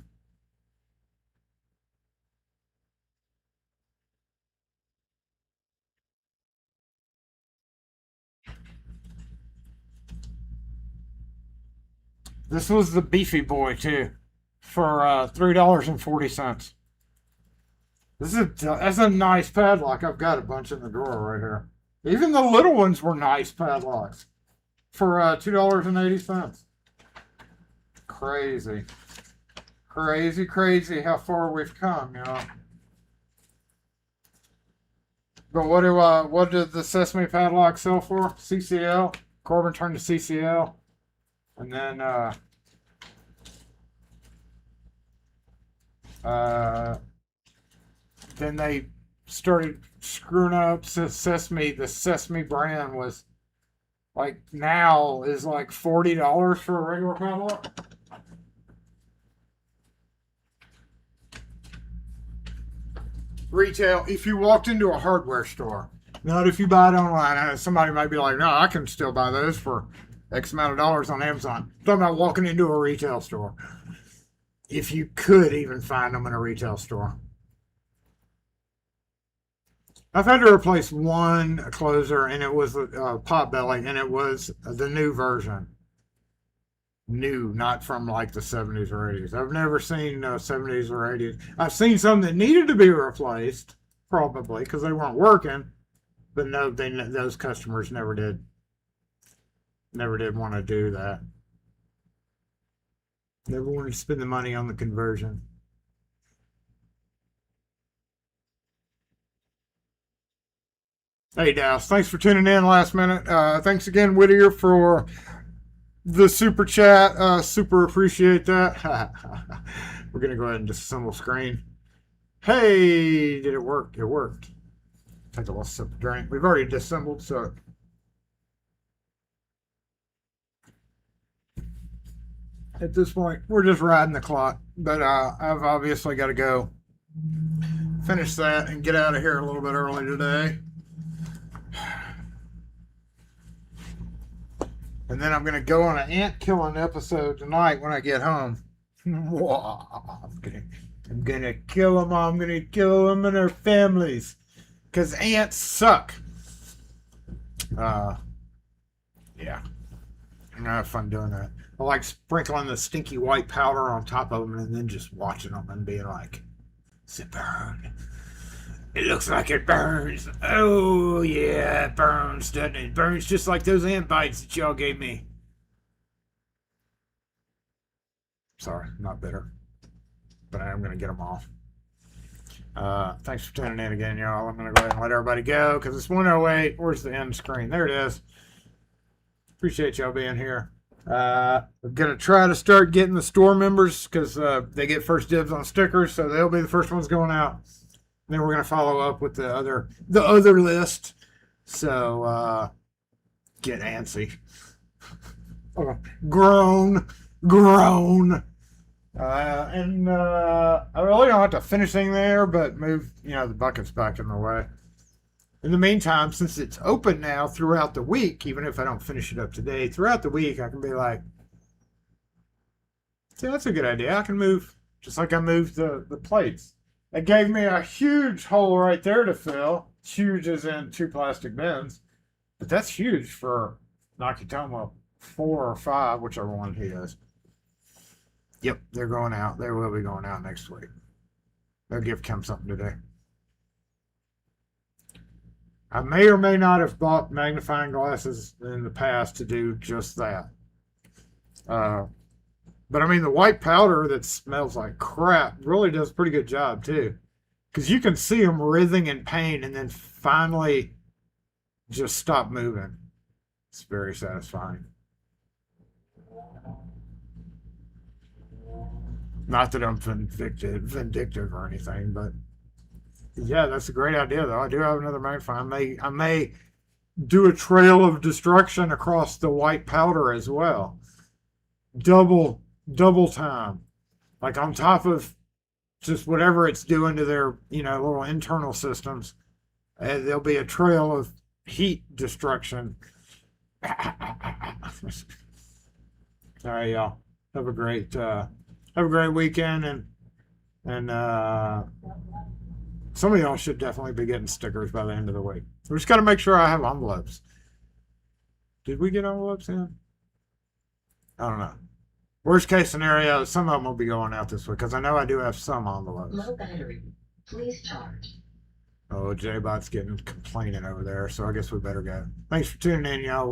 This was the Beefy Boy too, for $3.40. That's a nice padlock. I've got a bunch in the drawer right here. Even the little ones were nice padlocks for $2.80. Crazy, crazy, crazy how far we've come, you know. But what did the Sesame padlock sell for? CCL. Corbin turned to CCL. And then they started screwing up Sesame. The Sesame brand was like now is like $40 for a regular padlock. Retail, if you walked into a hardware store, not if you buy it online. Somebody might be like, no, I can still buy those for X amount of dollars on Amazon. I'm talking about walking into a retail store. If you could even find them in a retail store. I've had to replace one closer, and it was a pot belly, and it was the new version. New, not from like the 70s or 80s. I've never seen 70s or 80s. I've seen some that needed to be replaced, probably, because they weren't working. But no, those customers never did. Never did want to do that. Never wanted to spend the money on the conversion. Hey, Dallas, thanks for tuning in last minute. Thanks again, Whittier, for the super chat. Super appreciate that. We're going to go ahead and disassemble screen. Hey, did it work? It worked. Take a little sip of drink. We've already disassembled, so... At this point, we're just riding the clock. But I've obviously got to go finish that and get out of here a little bit early today. And then I'm going to go on an ant killing episode tonight when I get home. I'm going to kill them all. I'm going to kill them and their families. Because ants suck. Yeah. I'm going to have fun doing that. I like sprinkling the stinky white powder on top of them and then just watching them and being like, does it burn? It looks like it burns. Oh, yeah, it burns, doesn't it? It burns just like those ant bites that y'all gave me. Sorry, I'm not bitter. But I am going to get them off. Thanks for tuning in again, y'all. I'm going to go ahead and let everybody go because it's 1:08. Where's the end screen? There it is. Appreciate y'all being here. We're going to try to start getting the store members because they get first dibs on stickers, so they'll be the first ones going out. And then we're going to follow up with the other list. So get antsy. Groan. And I really don't have to finish anything there, but move, the buckets back in the way. In the meantime, since it's open now throughout the week, even if I don't finish it up today, throughout the week, I can be like, see, that's a good idea. I can move, just like I moved the plates. It gave me a huge hole right there to fill. Huge as in 2 plastic bins. But that's huge for Nakatomo 4 or 5, whichever one he is. Yep, they're going out. They will be going out next week. They'll give Kim something today. I may or may not have bought magnifying glasses in the past to do just that. But I mean, the white powder that smells like crap really does a pretty good job too. Because you can see them writhing in pain and then finally just stop moving. It's very satisfying. Not that I'm vindictive or anything, but yeah, that's a great idea though. I do have another magnifier. I may do a trail of destruction across the white powder as well. Double time. Like on top of just whatever it's doing to their, little internal systems. There'll be a trail of heat destruction. All right, y'all. Have a great weekend, and some of y'all should definitely be getting stickers by the end of the week. We just got to make sure I have envelopes. Did we get envelopes in? I don't know. Worst case scenario, some of them will be going out this week because I know I do have some envelopes. Low battery. Please charge. Oh, J-Bot's getting complaining over there, so I guess we better go. Thanks for tuning in, y'all.